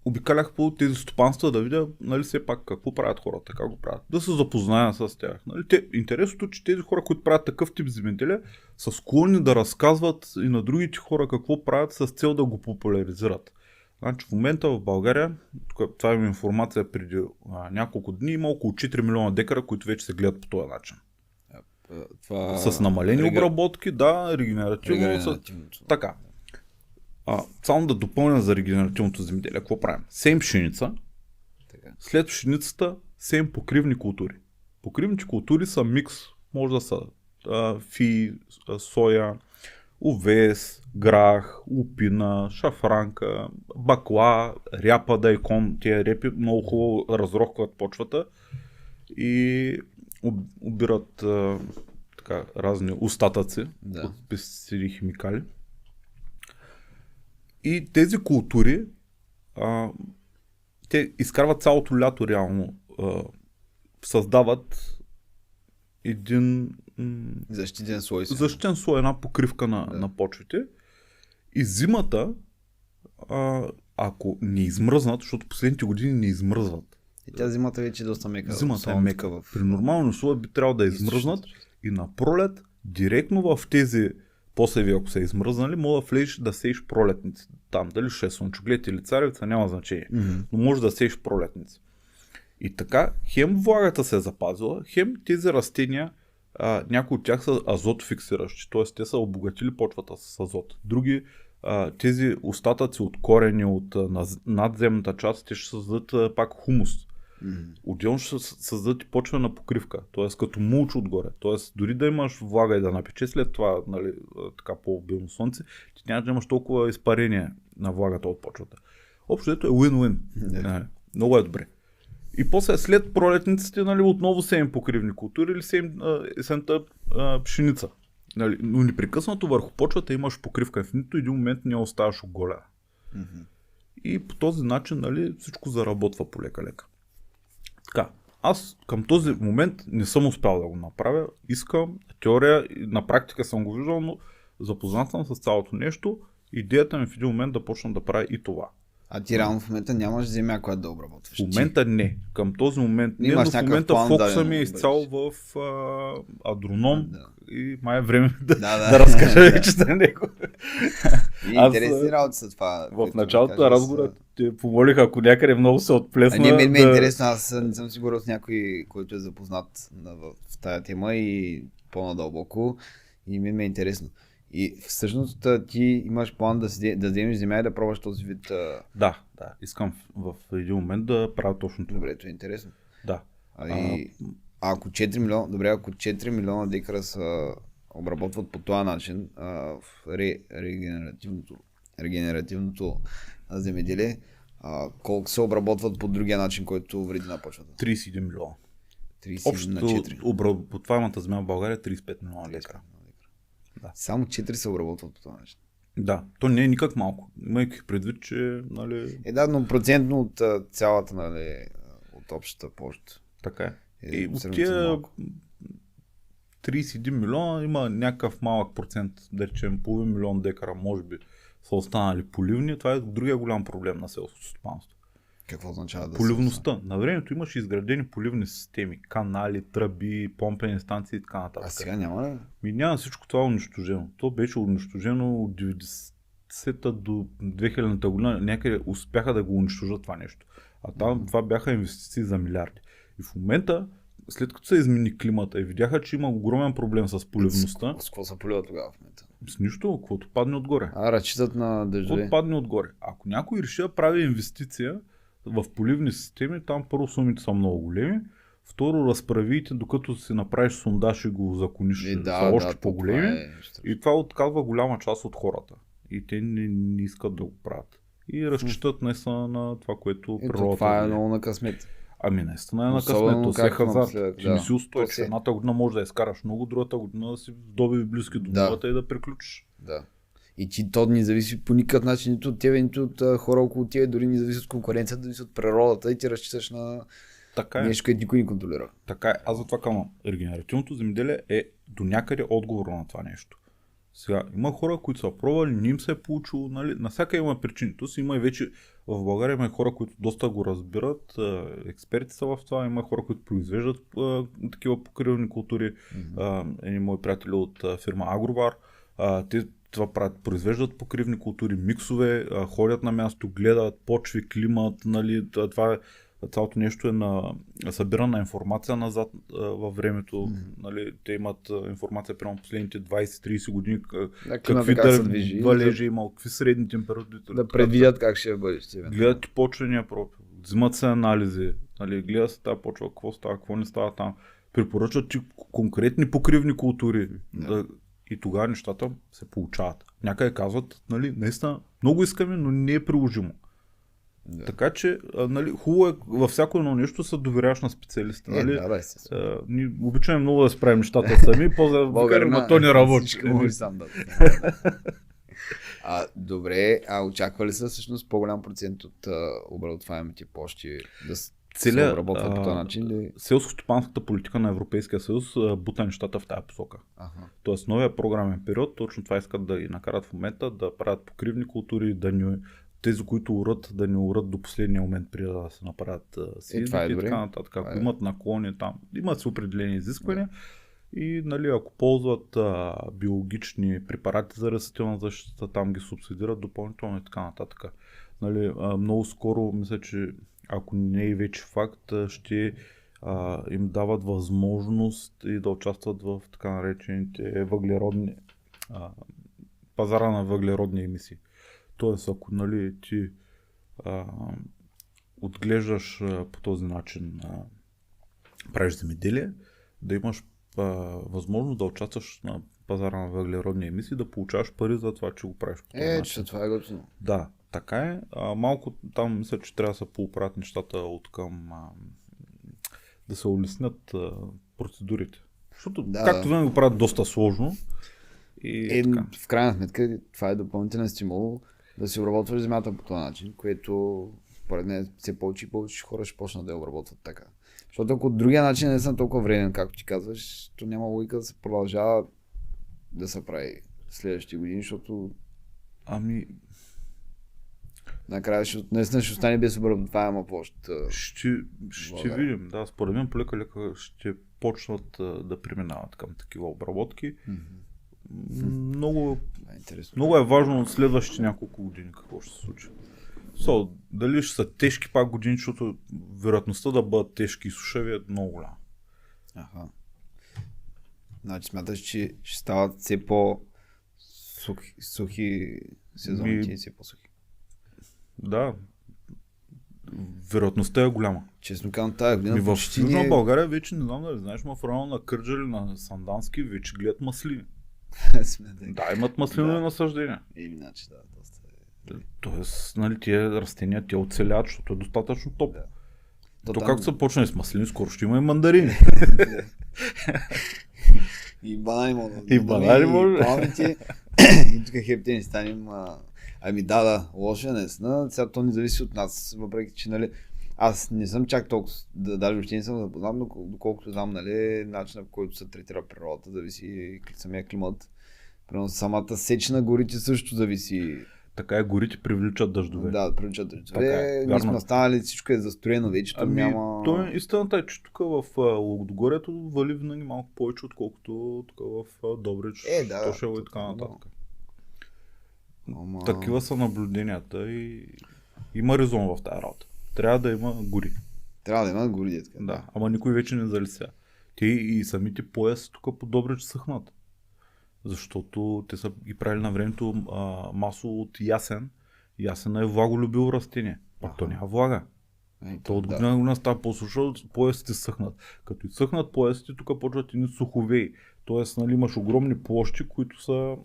обикалях по тези стопанства да видя, нали, все пак какво правят хората, как го правят. Да се запозная с тях. Нали. Интересното, че тези хора, които правят такъв тип земеделие, са склонни да разказват и на другите хора какво правят с цел да го популяризират. Значи в момента в България, това има информация преди няколко дни, има около 4 милиона декара, които вече се гледат по този начин. С намалени обработки, да, регенеративно. Така. Само да допълня за регенеративното земеделие. Какво правим? Сеем пшеница, след пшеницата сеем покривни култури. Покривните култури са микс. Може да са фи, соя, овес, грах, лупина, шафранка, бакла, ряпа, дайкон. Тия репи много хубаво разрохват почвата и обират така, разни остатъци от пестициди и химикали. И тези култури те изкарват цялото лято реално, създават един Защитен слой. защитен слой, една покривка на почвите. И зимата, ако не измръзнат, защото последните години не измръзват. И тя зимата вече е доста мека. Зимата е мека. При нормални условия би трябвало да измръзнат и на пролет, директно в тези посеви, ако са измръзнали, мога да влезеш да сееш пролетници. Там дали ще е слънчоглед или царевица, няма значение. Но може да сееш пролетници. И така, хем влагата се е запазила, хем тези растения, някои от тях са азотофиксиращи, т.е. те са обогатили почвата с азот. Други, тези остатъци от корени от надземната част, те ще създадат пак хумус. Отделно ще създадат и почвена покривка, т.е. като мулч отгоре. Т.е. дори да имаш влага и да напече след това, нали, така по-обилно слънце, ти няма да имаш толкова изпарение на влагата от почвата. Общо ето е win-win. Много е добре. И после след пролетниците, нали, отново сеем покривни култури или сеем есента пшеница. Нали, но непрекъснато върху почвата имаш покривка. В нито един момент не оставаш оголена. И по този начин, нали, всичко заработва полека-лека. Така, аз към този момент не съм успял да го направя. Искам теория, на практика съм го виждал, но запознат съм с цялото нещо. Идеята ми в един момент да почна да правя и това. А ти реално в момента нямаш земя, която да обработваш? В момента не. Към този момент не, но в момента фокуса ми е изцяло в агроном и май е време да разкажа вече за него. Интересни работи са това. В началото на разговора те помолих, ако някъде много се отплесна. Не, ми е интересно, аз не съм сигурен с някой, който е запознат в тая тема и по-надълбоко. И ми е интересно. И всъщност ти имаш план да вземеш земя и да пробваш този вид... Да. Искам в един момент да правя точно това. Добре, това е интересно. Да. Ако 4 милиона, добре, ако 4 милиона декара се обработват по този начин в регенеративното земеделие, колко се обработват по другия начин, който вреди на почвата? 31 милиона. 30 на 4. Обработваемата земя в България е 35 милиона декара. Да. Само 4 се обработват по това начин. Да, то не е никак малко. Имайки предвид, че... Нали... но процентно от цялата, нали, от общата площ. Така е. И от тия 31 милиона има някакъв малък процент, да речем половин милион декара, може би, са останали поливни. Това е другия голям проблем на селското стопанство. Какво означава да поливността. На времето имаше изградени поливни системи, канали, тръби, помпени станции и така нататък. А сега няма ли? Няма всичко това унищожено. То беше унищожено от 90-та до 2000-та година. Някъде успяха да го унищожат това нещо. А там това бяха инвестиции за милиарди. И в момента, след като се измени климата и видяха, че има огромен проблем с поливността. С какво се полива тогава в момента? С нищо, каквото падне отгоре. Разчитат на дъждове. Каквото падне отгоре. Ако някой реши да прави инвестиция в поливни системи, там първо сумите са много големи, второ разправите, докато си направиш сондаж и го закониш, са още по-големи. И това отказва голяма част от хората. И те не искат да го правят. И разчитат наистина на това, което природата. Това е много на късмет. Ами наистина е на късмет, то се е хазарт. Ти не си устоиш. Едната година може да изкараш много, другата година да си добиви близки до нулата и да приключиш. Да. И ти то не зависи по никакъв начин нито от тебе, нито от хора около тебе, дори не зависи от конкуренцията, зависи от природата и ти разчиташ на нещо, което никой не контролира. Така е. Аз затова казвам, регенеративното земеделие е до някъде отговор на това нещо. Сега, има хора, които са пробвали, не им се е получило, нали? На всяка има причини. То си има и вече в България има хора, които доста го разбират, експерти са в това, има хора, които произвеждат такива покривни култури. Едни мои приятели от фирма Агровар, те това правят, произвеждат покривни култури, миксове, ходят на място, гледат почви, климат, нали, това е, цялото нещо е на събирана информация назад във времето, нали, те имат информация прямо последните 20-30 години, какви валежи има, какви средни температури. Да предвидят как ще е бъдеще. Гледат и почвения профил, взимат се анализи, нали, гледат се тази почва, какво става, какво не става там, препоръчват ти конкретни покривни култури. И тогава нещата се получават. Някъде казват, нали, наистина много искаме, но не е приложимо. Да. Така че, нали, хубаво е във всяко едно нещо се доверяваш на специалиста. Нали? Ние обичаме много да справим нещата сами, по-за то не работи. Добре, очаква ли се всъщност по-голям процент от обработваемите площи да се обработват по този начин? Селско-стопанската политика на Европейския съюз бута нещата в тази посока. Тоест новия програмен период, точно това искат да ги накарат в момента, да правят покривни култури, тези, които урат, да не урат до последния момент, преди да се направят сидите и така нататък. Ако имат наклони там, имат си определени изисквания. И нали, ако ползват биологични препарати за растителна защита, там ги субсидират допълнително и така нататък. Нали, много скоро, мисля, че ако не е вече факт, ще им дават възможност и да участват в така наречените въглеродни пазара на въглеродни емисии. Тоест, ако нали, ти отглеждаш по този начин, правиш земеделие, да имаш възможност да участваш на пазара на въглеродни емисии, да получаваш пари за това, че го правиш по този начин. Че това е готино. Да, така е. Малко там мисля, че трябва да се поуправят нещата от към да се улеснят процедурите. Защото, както винаги го правят доста сложно. В крайна сметка това е допълнителен стимул да се обработваш земята по този начин, което според мен все повече и повече хора ще почнат да я обработват така. Защото ако от другия начин не съм толкова вреден, както ти казваш, то няма логика да се продължава да се прави следващите години, защото накрая наистина ще остане без обработваема площ. Ще видим, да, според мен полека ще почнат да преминават към такива обработки. Много е важно от следващите няколко години какво ще се случи. Дали ще са тежки пак години, защото вероятността да бъдат тежки и сушави е много голяма. Значи смяташ, че ще стават все по-сухи сезоните и все по-сухи? Да. Вероятността е голяма. Честно казвам, тази година в Южна България вече не знам дали знаеш, в района на Кърджали, на Сандански вече гледат маслини. Да, имат маслinoви насъждения. Иначе, да, доста е. Тоест, нали, тия растения те оцеляват, защото е достатъчно топло. То както са почнали с маслини, скоро ще има и мандарини. И банани може. И банани може. И тук хептен ни станем. Да, лоша наистина. Сега то не зависи от нас, въпреки че, нали, аз не съм чак толкова, даже въобще не съм запознат, но доколкото знам, нали, начинът, по който се третира природата, зависи самия климат. Примерно самата сеч на горите също зависи. Така е, горите привличат дъждове. Да, привличат дъждове. Ние сме останали, всичко е застроено вече, няма... Истината е, че тук в Лудогорието вали винаги малко повече, отколкото тук в Добрич, Тошево и така нататък. Такива са наблюденията и има резон в тази работа. Трябва да има гори. Трябва да има гори, детка. Да, ама никой вече не залися. Те и самите пояси тук по Добрич съхнат. Защото те са ги правили на времето масово от ясен. Ясена е влаголюбиво растение. Пак то няма влага. То от година става по-суша, поясите съхнат. Като и съхнат поясите, тук почват едни суховеи. Тоест, нали, имаш огромни площи, които са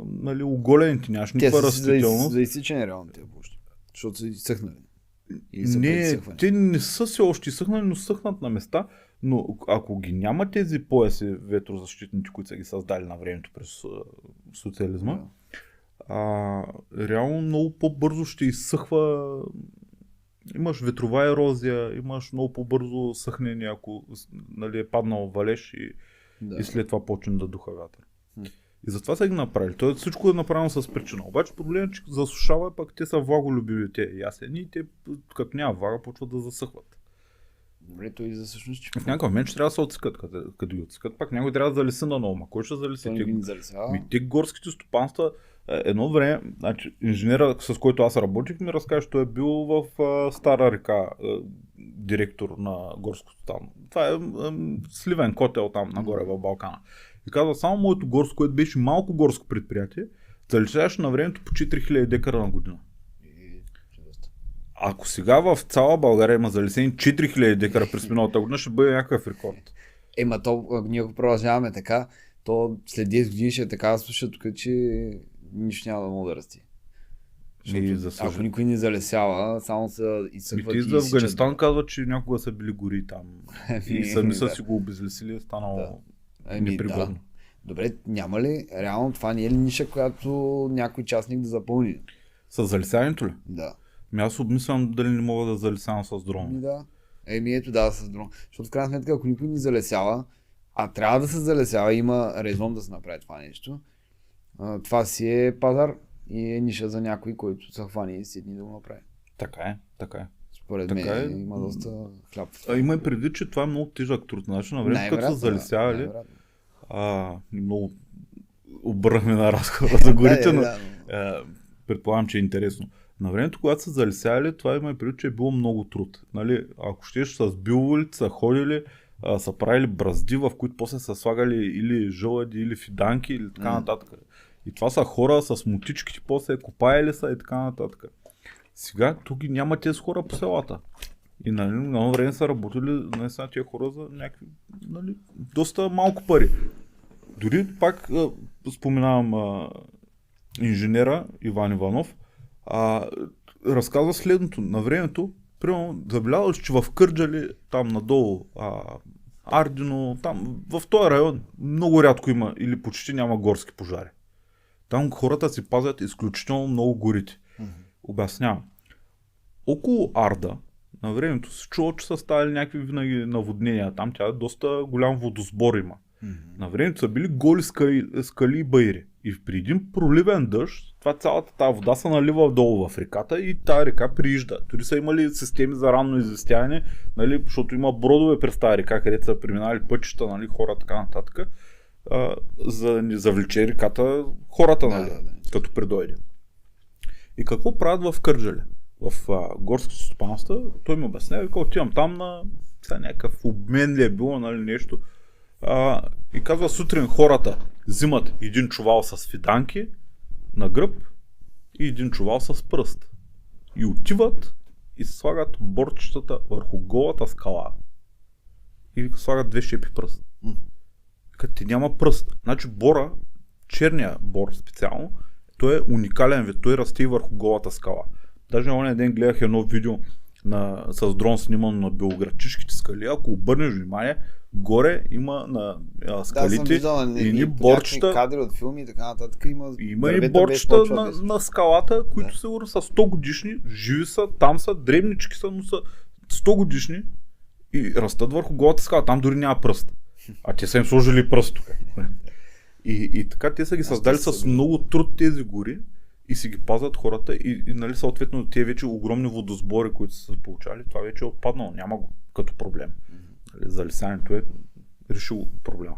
нали, оголените, нямаш никаква растителност. За изсичане реално тези площи. Защото са изсъхнали. Те не са се още изсъхнали, но съхнат на места. Но ако ги няма тези пояси ветрозащитните, които са ги създали на времето през социализма, реално много по-бързо ще изсъхва. Имаш ветрова ерозия, имаш много по-бързо съхнение, ако, нали, е паднал валеж и след това почне да духа вятър. И затова са ги направили. Тоест всичко е направено с причина. Обаче проблемът е, че засушава, пък те са влаголюбиви те ясени и те, като няма влага, почват да засъхват. Добре, то и за всъщност, че... В някакъв момент ще трябва да се отсекат, като ги отсекат, пак някой трябва да залеси на нова. Кой ще залеси? Те горските стопанства, едно време, значи, инженера, с който аз работих, ми разкаже, че той е бил в Стара река, директор на горското там. Това е сливен котел там нагоре в Балкана. И казва, само моето горско, което беше малко горско предприятие, заличаваше на времето по 4000 декара на година. Ако сега в цяла България има залесени 4000 декара през миналата година, ще бъде някакъв рекорд. Ние ако продължаваме така, то след 10 години ще е така слуша тук, че нищо няма да мога да расти. Ако никой не залесява, само са изсъхват и за Афганистан казват, че някога са били гори там. И сами са си го обезлесили, е станало непригодно. Добре, няма ли, реално това не е ли ниша, която някой частник да запълни? С залесяването ли? Да. Аз обмислям дали не мога да залесявам с дрон. Да. Ето да, с дрон. Защото в крайна сметка, ако никой не залесява, а трябва да се залесява, има резон да се направи това нещо, това си е пазар и е ниша за някой, който се хвани и седни да го направи. Така е. Според така мен има доста хляб. Има и предвид, че това е много тежък труд. Значи, на време, като са залесявали, много обърнахме на разговора за горите, но предполагам, че е интересно. На времето, когато са залесявали, това има и предвид, че е било много труд. Нали? Ако щеш с биловолите, са ходили, са правили бразди, в които после са слагали или жълъди, или фиданки, или така нататък. И това са хора с мотичките, после копаели са и така нататък. Сега тук ги няма тези хора по селата. И на време са работили наистина тези хора за някакви, доста малко пари. Дори пак споменавам инженера Иван Иванов, разказва следното. На времето, примерно, забелязал, че в Кърджали, там надолу, Ардино, там в този район много рядко има или почти няма горски пожари. Там хората си пазят изключително много горите. Обяснявам. Около Арда, на времето се чува, че са ставали някакви винаги наводнения. Там тя доста голям водосбор има. На времето са били голи скали и байри. И при един проливен дъжд, цялата тази вода се налива долу в реката и тази река приижда. Дори са имали системи за ранно известяване, защото има бродове през тази река, където са преминали пътища, хора, така нататък, за да не завлече реката хората, като предойде. И какво правят в Кърджали? В горското стопанство, той ми обяснява, вика, отивам там на някакъв обмен ли е било, нещо. И казва, сутрин хората взимат един чувал с фиданки на гръб и един чувал с пръст. И отиват и слагат борчетата върху голата скала. И слагат 2 шепи пръст. Като ти няма пръст. Значи бора, черния бор специално, той е уникален вид, той расте върху голата скала. Даже оня ден гледах едно видео с дрон снимано на белоградчишките скали. Ако обърнеш внимание, горе има на скалите и борчета. Кадри от филми и така нататък. Има и борчета на скалата, които сигурно са 100 годишни, живи са, там са, дребнички са, но са 100 годишни и растат върху голата скала. Там дори няма пръст. А те са им сложили пръст тук. И така те са ги създали с много труд тези гори и си ги пазват хората и съответно тези вече огромни водосбори, които са се получали, това вече е отпаднало, няма го като проблем. Залесяването е решило проблема.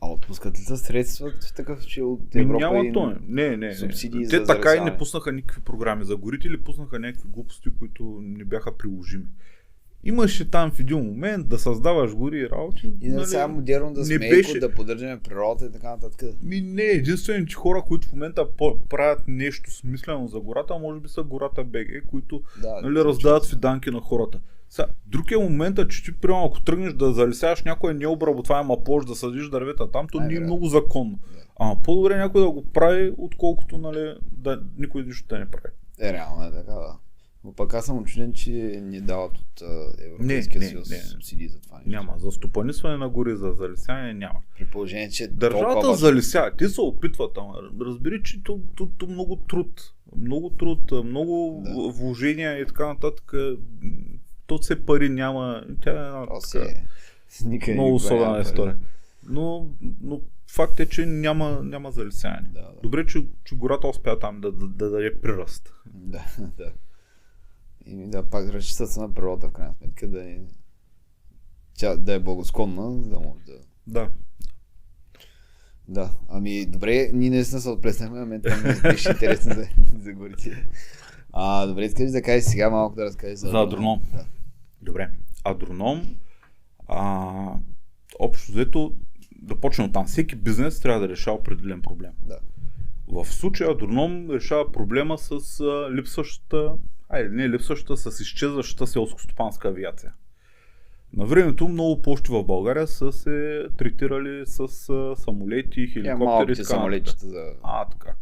А отпускат ли са средства в такъв, че от Европа няма то. Не. Субсидии те така и не пуснаха никакви програми за горите или пуснаха някакви глупости, които не бяха приложими. Имаше там в един момент да създаваш гори и работи. И да сега модерно да сме еко, да поддържаме природа и така нататък. Не, единствените хора, които в момента правят нещо смислено за гората, може би са гората БГ, които раздават фиданки на хората. Сега, друг е момента, че ти примерно ако тръгнеш да залесяваш някоя необработваема площ, да съдиш дървета там, то не е много законно. Ама по-добре някой да го прави, отколкото да никой нищо да не прави. Реално е така, да. Но пък аз съм учуден, че не дават от Европейския съюз субсидии за това. Няма. За стопанисване на гори, за залесяване няма. При положение, че държавата залесява. Те се опитват, разбери, че то много труд. Много вложения и така нататък. То все пари няма. Тя е една много особена история. Но факт е, че няма залесяване. Да. Добре, че гората успя там да даде приръст. Да. И пак разчитат се на природа, в крайна сметка, да е благосклонна, да може да... Да. Да, добре, ние наистина се отплеснахме, а мен това ми беше интересно за горите. Добре, искаш да кажеш сега малко да разкажеш за агроном. Да. Добре, агроном, общо взето, да почнем от там. Всеки бизнес трябва да решава определен проблем. Да. В случая агроном решава проблема с с изчезващата селскостопанска авиация. На времето много площи в България са се третирали с самолети, хеликоптери. Малките самолетчета за... така.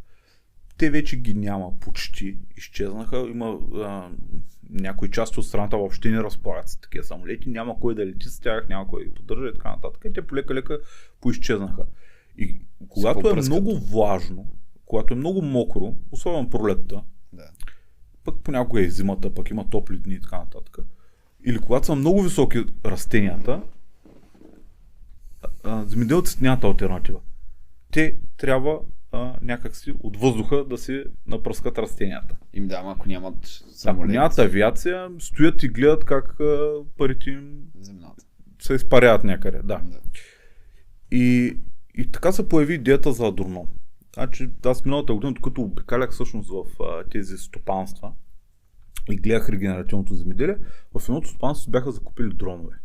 Те вече ги няма, почти изчезнаха. Има някои части от страната въобще не разполагат с такива самолети. Няма кой да лети с тях, няма кой да ги поддържа и така нататък. И те полека-лека поизчезнаха. И когато е попръскат. много влажно, когато е много мокро, особено пролетта, Да. пък понякога е зимата, пък има топли дни и така нататък. Или когато са много високи растенията, земеделците нямат алтернатива. Те трябва някакси от въздуха да си напръскат растенията. Им да, ама ако нямат Ако самолет, нямат авиация, стоят и гледат как парите им земната. се изпаряват някъде. Да. Да. И така се появи идеята за агроном. Значи, аз миналата година, докато обикалях всъщност в тези стопанства и гледах регенеративното земеделие, в едното стопанство бяха закупили дронове.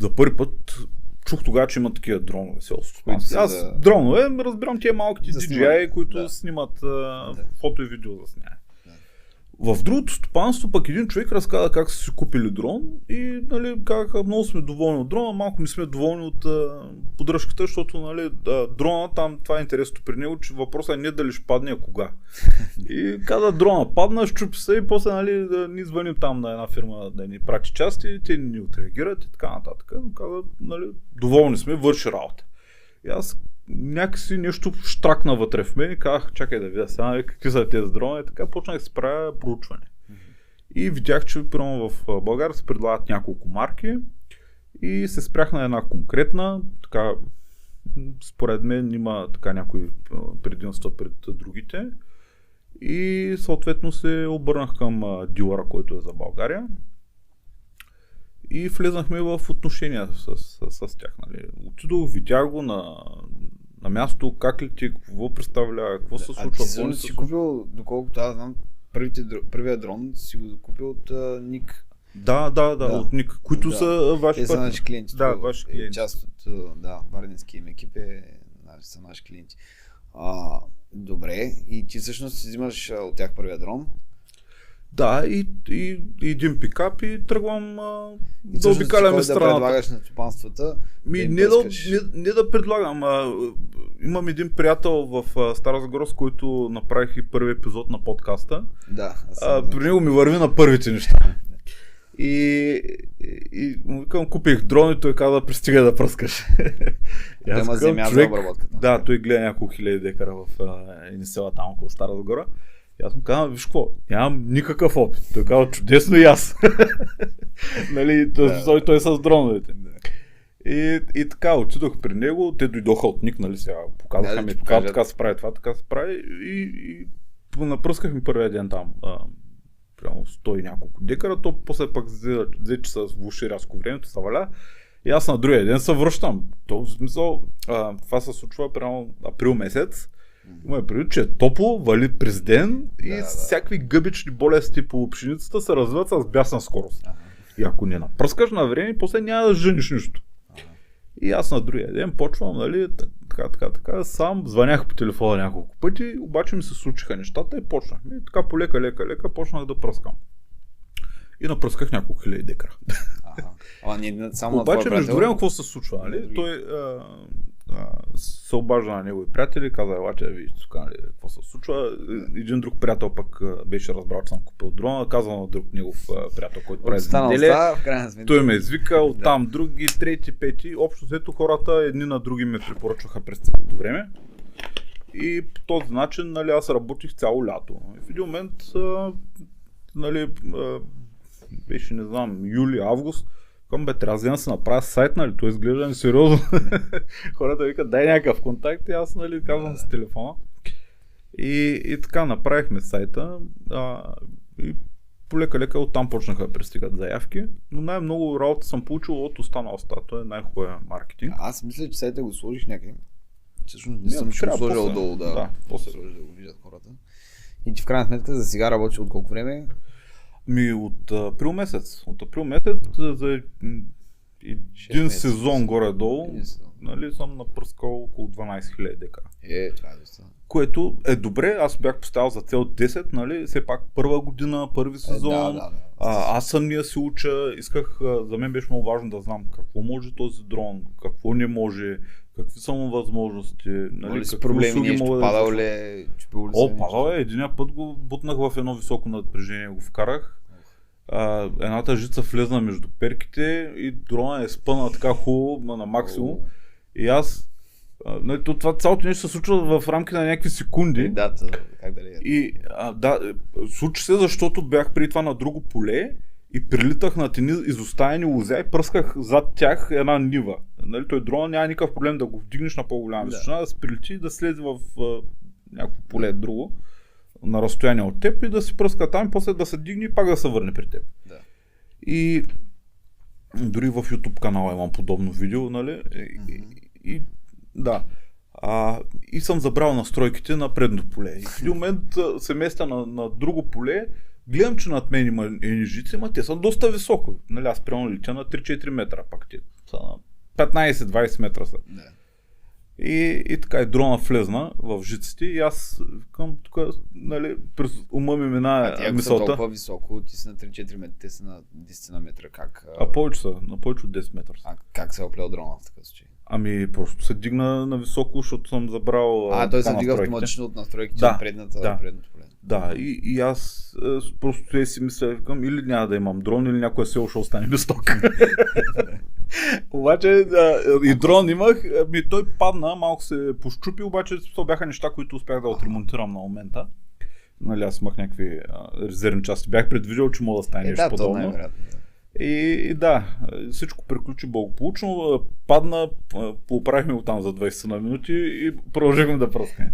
За първи път чух тогава, че има такива дронове селското стопанство. Аз дронове разбирам тия малките за DJI, които да. снимат фото и видео за снимане. В другото стопанство пък един човек разказа как са си купили дрон и нали, казаха, много сме доволни от дрона, малко не сме доволни от поддръжката, защото нали, дрона там, това е интересното при него, че въпросът е не дали ще падне, а кога. И каза, дрона падна, щупи се и после нали, да ни звъним там на една фирма да ни прати части, те ни отреагират и така нататък. Каза, нали, доволни сме, върши работа. И аз някакси нещо штракна вътре в мен и казах, чакай да видя сега какви са тези дрони и така почнах да си правя проучване. И видях, че примерно в България се предлагат няколко марки и се спрях на една конкретна, така според мен има така някои предимства пред другите и съответно се обърнах към дилъра, който е за България. И влезнахме в отношения с тях. Нали. Отидох, видях го на място, как ли ти, какво представлява, какво се случва. А ти си купил, доколкото аз знам, първия дрон си го купил от Ник. Да, от Ник, които са ваши партньори. Те са наши клиенти. Да, ваши клиенти. Част от варненския им екип са наши клиенти. Добре, и ти всъщност си взимаш от тях първия дрон. Да, и един пикап и тръгвам да обикаляме страната. Да предлагаш на стопанствата. Не да предлагам. Имам един приятел в Стара Загора, с който направих и първи епизод на подкаста. Да. При него ми върви на първите неща. И му викам, купих дрон и той каза, пристига да пръскаш. Да има земя за обработката. Да, той гледа няколко хиляди декара в едни села там около Стара Загора. И аз му казвам, виж какво, нямам никакъв опит. Той казва, чудесно и аз. Нали, той е с дроновете. И така, отидох при него, те дойдоха от Ник, нали сега, показаха ми, така се прави това, така се прави и напръскахме първия ден там, прямо 100 и няколко декара, то после пък взе, че се влуши рязко времето, се валя и аз на другия ден се връщам. То в смисъл, това се случва прямо април месец. Има предвид, че е топло, вали през ден и всякакви гъбични болести по пшеницата се развиват с бясна скорост. И ако не напръскаш на време, после няма да жениш нищо. И аз на другия ден почвам, нали, така, сам звънях по телефона няколко пъти, обаче ми се случиха нещата и почнахме. И така полека почнах да пръскам. И напръсках няколко хиляди декара. Обаче между време какво се случва, нали? Той се обажда на него и приятели, каза, елате да видите тук, нали, какво се случва. Един друг приятел пък беше разбрал, че съм купил дрона, казал на друг негов приятел, който прави земеделие. Той ме извика, оттам други, трети, пети. Общо взето хората едни на други ме препоръчваха през цялото време. И по този начин, нали, аз работих цяло лято. И в един момент, нали, беше, не знам, юли, август, към трябва да се направя сайт, нали, той изглежда несериозно. Хората викат, дай някакъв контакт и аз, нали, казвам с телефона. И така направихме сайта и полека-лека оттам почнаха да пристигат заявки, но най-много работа съм получил от останалата. Това е най-хубавия маркетинг. Аз мисля, че сайта го сложих някъде. Всъщност не съм ще го сложил долу, да после да го виждат хората. И ти в крайна сметка за сега работиш от колко време? От април месец. От април месец за един сезон горе-долу, нали, съм напръскал около 12 000 декара. Това е доста. Което е добре, аз бях поставил за цел 10, нали, все пак първа година, първи сезон. Аз самия се уча, исках, за мен беше много важно да знам какво може този дрон, какво не може, какви са му възможности, нали, какви проблеми, нещо падал ли, чупил ли се? Падал е, единия път го бутнах в едно високо напрежение, го вкарах. Едната жица влезна между перките и дрона е спъна така хубаво на максимум. И аз Нали, това цялото нещо се случва в рамките на някакви секунди. Да, как да ли? И случи се, защото бях преди това на друго поле и прилитах на тени изоставени лозя и пръсках зад тях една нива. Нали, той дрона няма никакъв проблем да го вдигнеш на по-голяма височина, да се прилети и да слезе в някакво поле друго на разстояние от теб и да си пръска там и после да се дигне и пак да се върне при теб. Да. И дори в YouTube канала имам подобно видео, нали? И да. И съм забрал настройките на предното поле. И в един момент се местя на друго поле, гледам, че над мен има едни жици, те са доста високо. Нали, аз прямо летя на 3-4 метра, пак те са на 15-20 метра са. Да. И така и дрона влезна в жиците и аз към тук, нали, през ума ми мина мисълта. Ако са толкова високо, ти си на 3-4 метра, те са на 10 метра, как? Повече са, на повече от 10 метра са. Как се е оплел дрона в такъв случай? Просто се дигна на високо, защото съм забрал той се дига автоматично от настройките на предното поле. Да, и аз просто си мисля, викам, или няма да имам дрон, или някой село ще остане без ток. Обаче и дрон имах, той падна, малко се пощупи, обаче това бяха неща, които успях да отремонтирам на момента. Нали, аз имах някакви резервни части, бях предвидел, че мога да стане нещо подобно. И всичко приключи благополучно, падна, поправихме го там за 20 на минути и продължихме да пръскаме.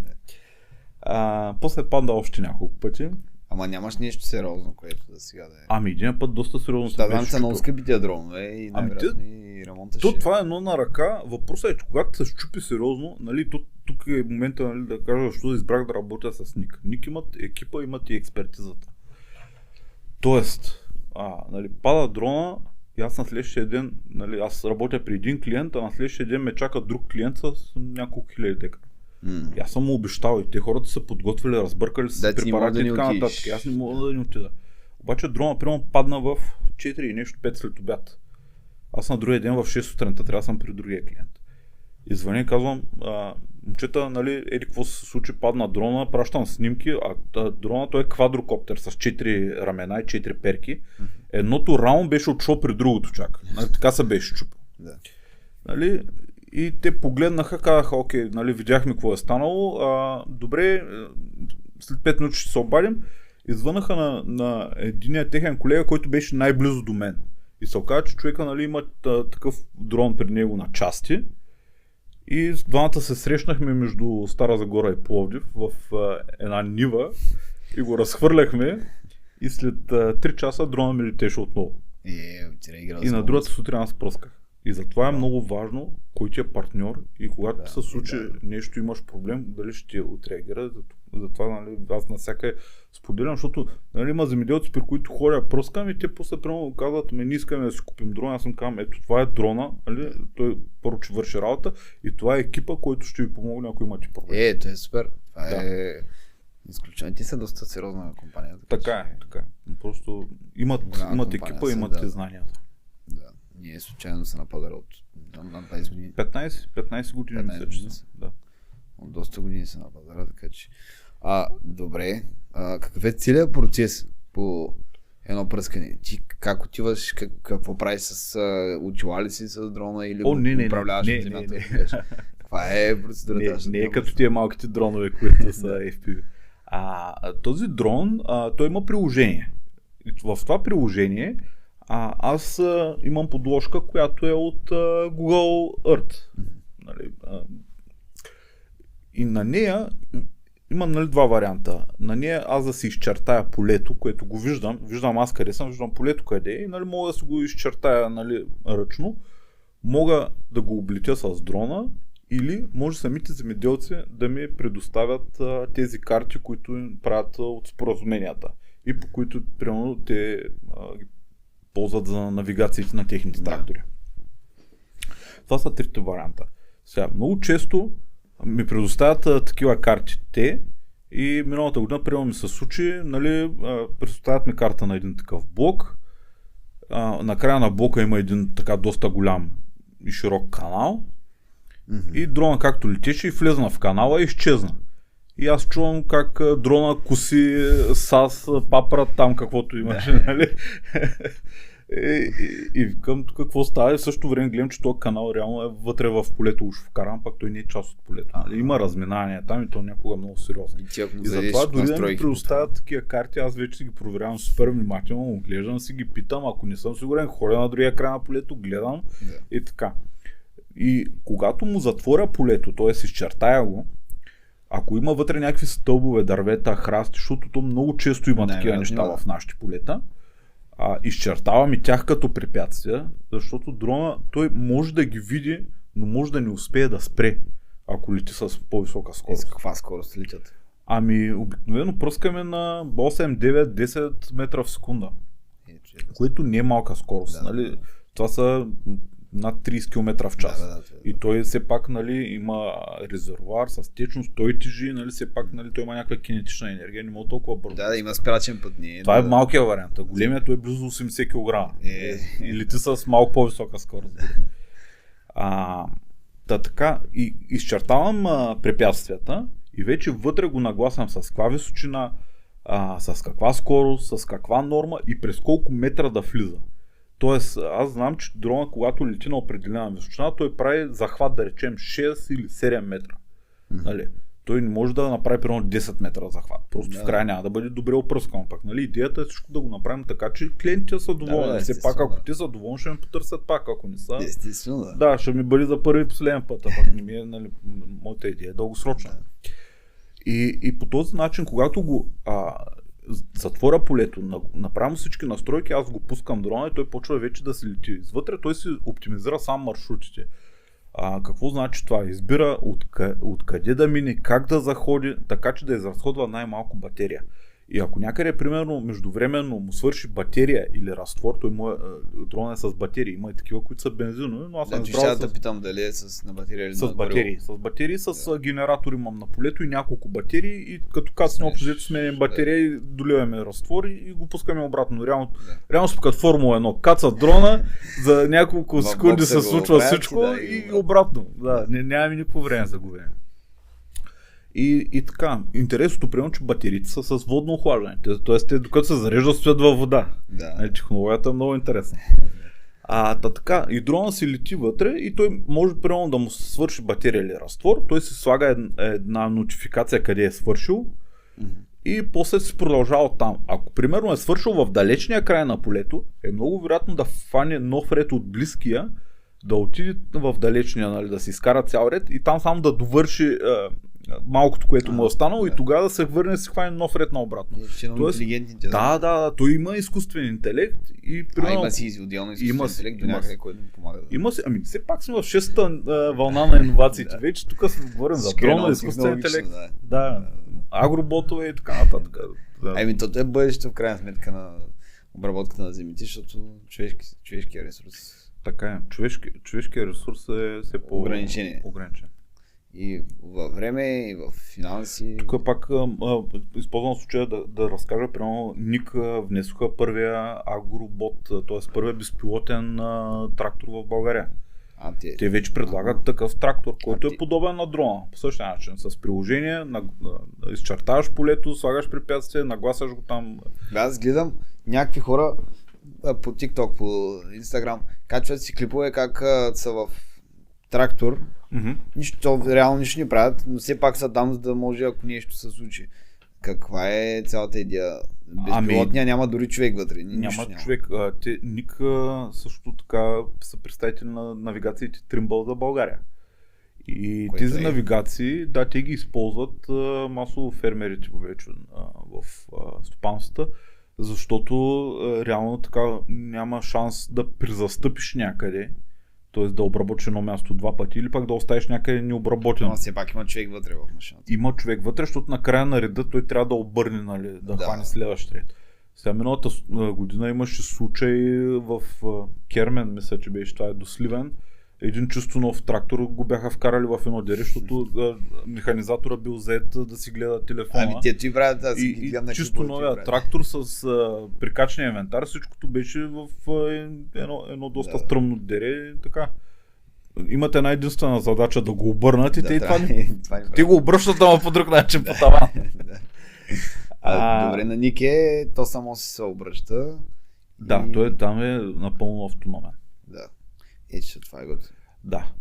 После падна още няколко пъти. Ама нямаш нещо сериозно, което да сега да е. Един път доста сериозно се беше. Са много скъпи тия дронове и най-вероятно и ремонта ще... Това е едно на ръка. Въпросът е, че когато се щупи сериозно, нали, тук е момента, нали, да кажа, защо избрах да работя с Ник. Ник имат екипа, имат и експертизата. Тоест, нали, пада дрона и аз на следващия ден, нали, аз работя при един клиент, а на следващия ден ме чака друг клиент с няколко хиляди дека. И аз съм му обещал и те хората са подготвили, разбъркали се препарати и така нататък. Аз не мога да не отида. Обаче дрона примерно падна в 4 и нещо 5 след обяд. Аз на другия ден в 6 сутринта трябва да съм при другия клиент. И звъня и казвам, момчета, нали, какво се случи, падна дрона, пращам снимки, дрона той е квадрокоптер с 4 рамена и 4 перки. Едното рамо беше отшло при другото чак. Нали, така се беше чупил. Нали, и те погледнаха, казаха, окей, нали, видяхме какво е станало, добре, след 5 минути ще се обадим. Извънаха на единия техен колега, който беше най-близо до мен. И се оказа, че човека, нали, има такъв дрон при него на части. И двамата се срещнахме между Стара Загора и Пловдив в една нива и го разхвърляхме и след 3 часа дрона ми летеше отново. И на другата сутрин аз пръсках. И затова е много важно кой ти е партньор и когато се случи нещо, имаш проблем, дали ще отреагира. Затова, нали, аз навсякъде споделям, защото, нали, има земеделци, при които ходя пръскам и те после прямо казват, не искаме да си купим дрона. Аз съм казвам, ето това е дрона, нали, той първо ще върши работа и това е екипа, който ще ви помогне, ако имате проблем. Това е супер. Това е изключително. Ти са доста сериозна компания. Така е. Просто имат екипа, имат и знанията. Ние случайно се нападали от 20 години. 15 години мисля, че са. Да. От доста години се нападали, така че. Добре. Какъв е целият процес по едно пръскане? Ти как отиваш, какво правиш с очила ли си с дрона или управляваш от земята? Каква е процедурата? Не е като тия малките дронове, които са FPV. Този дрон, той има приложение. В това приложение аз имам подложка, която е от Google Earth. Нали, и на нея има, нали, два варианта. На нея аз да си изчертая полето, което го виждам аз къде съм, виждам полето къде е и, нали, мога да си го изчертая, нали, ръчно. Мога да го облетя с дрона или може самите земеделци да ми предоставят тези карти, които им правят от споразуменията и по които, примерно, те ползват за навигациите на техните трактори. Това са трите варианта. Сега, много често ми предоставят такива карти те и миналата година приема ми се случи, нали, предоставят ми карта на един такъв блок. На края на блока има един така доста голям и широк канал. И дрона както летеше и влезна в канала и изчезна. И аз чувам как дрона коси, сас, папра, там каквото имаше, нали? И викам, тук какво става? И в същото време гледам, че този канал реално е вътре в полето уж вкаран, пак той не е част от полето. Нали? Има разминания там и то някога много сериозно. И затова дори да ми предоставят такива карти, аз вече си ги проверявам супер внимателно, гледам си ги питам, ако не съм сигурен, ходя на другия край на полето, гледам и така. И когато му затворя полето, т.е. изчертая го, ако има вътре някакви стълбове, дървета, храсти, защото то много често има такива неща в нашите полета, изчертавам и тях като препятствия, защото дрона той може да ги види, но може да не успее да спре, ако лети с по-висока скорост. С каква скорост летят? Обикновено пръскаме на 8, 9, 10 метра в секунда, което не е малка скорост. Нали? Това са над 30 км в час. И той все пак, нали, има резервуар с течност, той тежи, нали, все пак, нали, той има някаква кинетична енергия, не мога толкова бързо. Да, има спирачен път. Това е малкият вариант. Големият е близо 80 кг. И лети с малко по-висока скорост. Така, и изчертавам препятствията и вече вътре го нагласям с каква височина, с каква скорост, с каква норма и през колко метра да влиза. Тоест, аз знам, че дрона, когато лети на определена височина, той прави захват, да речем, 6 или 7 метра. Нали? Той не може да направи примерно 10 метра захват. Просто в края няма да бъде добре опръскан. Пак, нали? Идеята е всичко да го направим така, че клиентите са доволни. Все пак, ако те са доволни, ще ме потърсят пак, ако не са. Естествено, да, ще ми бъде за първи и последен път. А пак не ми е, нали, моята идея е дългосрочна. И по този начин, когато го затворя полето, направям всички настройки, аз го пускам дрона и той почва вече да се лети. Извътре той си оптимизира сам маршрутите. Какво значи това? Избира откъде да мине, как да заходи, така че да изразходва най-малко батерия. И ако някъде, примерно, междувременно му свърши батерия или разтвор, той дрон е с батерии. Има и такива, които са бензинови, но аз съм избрал да питам дали е на батерия или с батерии. С батерии, с генератор имам на полето и няколко батерии и като кацне общо взето сменим батерия и доливаме разтвор и го пускаме обратно. Реално като Формула 1. Каца дрона, за няколко секунди се случва всичко и обратно. Да, нямаме никакво време за губене. И така, интересното приема, че батериите са с водно охлаждане. Тоест, те докато се зареждат, стоят във вода. Технологията е много интересна. Така, и дрона си лети вътре и той може примерно да му свърши батерия или разтвор. Той си слага една нотификация къде е свършил и после си продължава там. Ако примерно е свършил в далечния край на полето, е много вероятно да фане нов ред от близкия, да отиде в далечния, нали, да си изкара цял ред и там само да довърши малкото, което му е останало и тогава да се върне и си хване нов ред наобратно. Интелигентните. Да, той има изкуствен интелект и примерно... Има си отделно изкуствен интелект до някъде, който му помага. Има си, все пак сме в 6-та вълна на иновациите. Вече тук се говорим за дрона, изкуствен интелект. Да, агроботове и така нататък. То е бъдеще в крайна сметка на обработката на земите, защото човешкият ресурс. Така е, човешкият ресурс е все по-ограничен. И във време, и в финанси. Тук пак използвам случая да разкажа, примерно Ник внесоха първия агробот, т.е. първия безпилотен трактор в България. Те вече предлагат такъв трактор, който е подобен на дрона. По същия начин, с приложение, изчертаваш полето, слагаш препятствие, нагласяш го там. Аз гледам някакви хора по TikTok, по Instagram, качват си клипове как са в трактор. Реално нищо не правят, но все пак са там, за да може, ако нещо се случи. Каква е цялата идея? Безпилотния няма дори човек вътре. Няма човек. Ник също така са представители на навигациите Trimble за България. И тези навигации, те ги използват масово фермерите вече в стопанствата, защото реално така няма шанс да призастъпиш някъде. Т.е. да обработиш едно място 2 пъти или пък да оставиш някъде необработено. Но все пак има човек вътре в машината. Има човек вътре, защото на края на реда той трябва да обърне, нали, да хване следващия ред. Сега миналата година имаше случай в Кермен, мисля, че беше това до Сливен. Един чисто нов трактор го бяха вкарали в едно дере, защото механизатора бил зает да си гледа телефона. Те ти правят да си ги гледам на чисто новия трактор с прикачния инвентар, всичкото беше в едно доста стръмно дере. Така. Имат една единствена задача да го обърнат и те го обръщат, ама по друг начин по таван. Добре, на Ник то само си се обръща. Да, той там е напълно автономен. Да. Че това е готово. Да,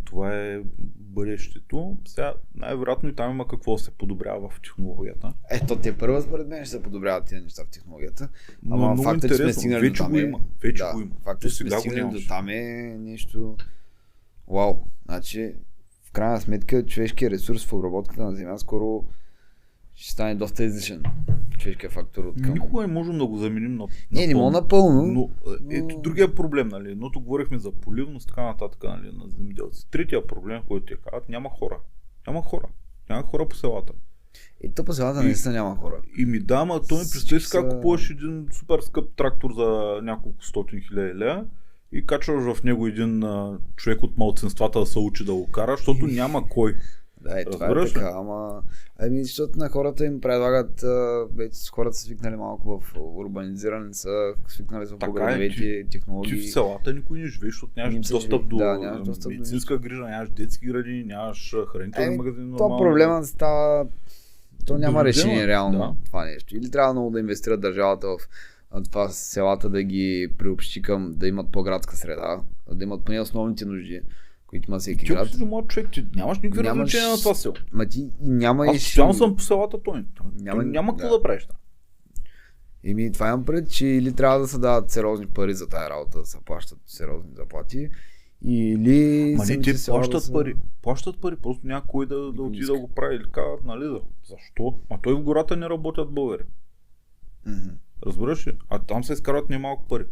това е бъдещето. Сега най-вероятно и там има какво да се подобрява в технологията. Ето, те първа според мен ще се подобряват тези неща в технологията. Но Ама фактът, че сме стигнали до там го има. Вече го има. Фактът, че сме стигнали до там е нещо... Вау! Значи, в крайна сметка, човешкият ресурс в обработката на земя скоро ще стане доста излишен. Човешкият фактор от към... Никога не можем да го заменим на не мога напълно. Но ето другия проблем, нали? Едното говорихме за поливност, така нататък, нали, на земеделци. Третия проблем, който ти казват, няма хора. Няма хора по селата. И то по селата наистина няма хора. И ми да, ама то ми представи си как купуваш един супер скъп трактор за няколко стотин хиляди лева и качваш в него един човек от малцинствата да се учи да го кара, защото няма кой. Да, и това е така, ама... защото на хората им предлагат, вече хората са свикнали малко в урбанизиране, са свикнали в по-градовете технологии. Ти в селата никой не живееш, защото нямаш достъп до медицинска грижа, нямаш детски градини, нямаш хранителни магазини. Това проблема става... То няма решение реално това нещо. Или трябва много да инвестира държавата в това селата да ги приобщи към да имат по-градска среда, да имат поне основните нужди, които има всеки град. Ти млад човек, ти нямаш никакви развлечения на това село. Ма ти няма Аз постоянно съм по селата, той няма какво да правиш. Това имам пред, че или трябва да се дават сериозни пари за тая работа, да се плащат сериозни заплати, или... Ма не, те плащат пари, просто някой да отиде да го прави или казват, нали, защо? А той в гората не работят българи. Разбираш ли? А там се изкарват немалко пари.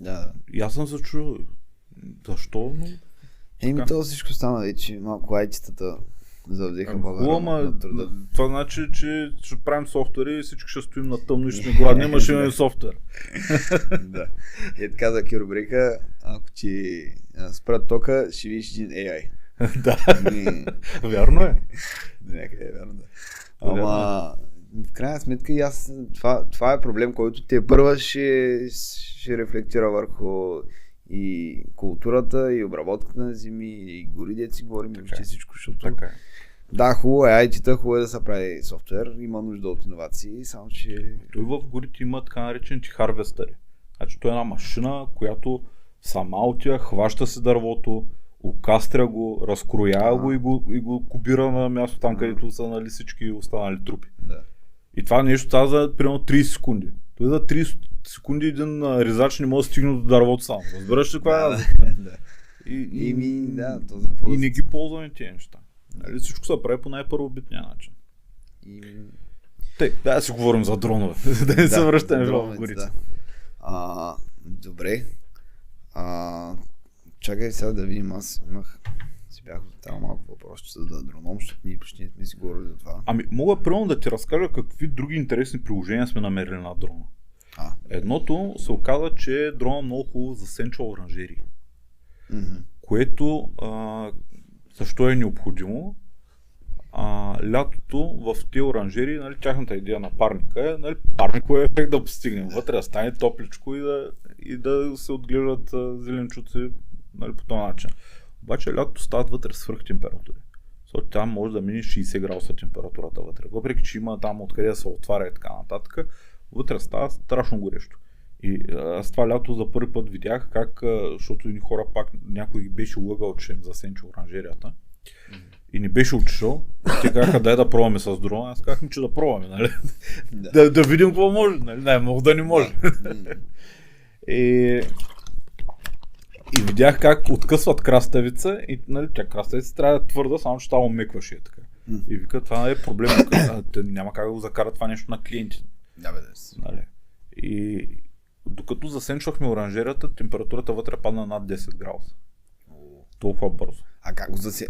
Да. И аз съм се чул. Защо? Това всичко стана вече, малко айтитата завзеха пазара на труда. Това значи, че ще правим софтуери и всички ще стоим на тъмно и ще сме гладни, ама ще имаме софтуер. Да. И така за рубрика, ако ти спрат тока, ще видиш един AI. Да. Вярно е. Някъде е вярно, да. Ама в крайна сметка и аз, това е проблем, който те първа ще рефлектира върху и културата, и обработката на земи, и гори, дето си говорим, и въобще всичко, защото... Да, хубаво е IT-та, хубаво е да се прави софтуер, има нужда от иновации, само че... Той в горите има така наречените харвестъри. Значи той е една машина, която сама отива, хваща се дървото, окастря го, разкроява го и го кубира на място там, където са нали всички останали трупи. Да. И това нещо става за примерно 30 секунди. Той за 30 секунди един резач не може да стигне до дървото само. Разбираш ли каква е? Да. И не ги ползваме тези неща. Нали, всичко се прави по най-първобитния начин. Да си говорим за дронове. Да не се връщаме в горите. Добре. Чакай сега да видим, аз си бях оставил малко въпрос, че за дроном, защото ние почти не сме си говорили за това. Мога примерно да ти разкажа какви други интересни приложения сме намерили на дрона. Едното се оказа, че дрона много хубаво засенчва оранжерии. Което защо е необходимо? Лятото в тези оранжерии, нали, тяхната идея на парника е, нали, парниковия ефект да постигнем. Вътре да стане топличко и да се отглеждат зеленчуци, нали, по този начин. Обаче лятото стават вътре свръхтемператури. Защото там може да мине 60 градуса температурата вътре. Въпреки че има там откъде да се отваря и така нататък, вътре става страшно горещо. И аз това лято за първи път видях как, защото едни хора пак някой ги беше лъгал, че им засенчи оранжерията. И не беше отишъл. Те казаха, дай да пробваме с дрона. Аз казах, че да пробваме, нали? Да видим какво може, нали? Най-много да не може. И видях как откъсват краставица и нали, тя краставица трябва да твърда, само че това омекваше и така. И вика, това е проблем, няма как да го закарат това нещо на клиенти. Нали? И докато засенчвахме оранжерията, температурата вътре падна над 10 градуса. Толкова бързо. А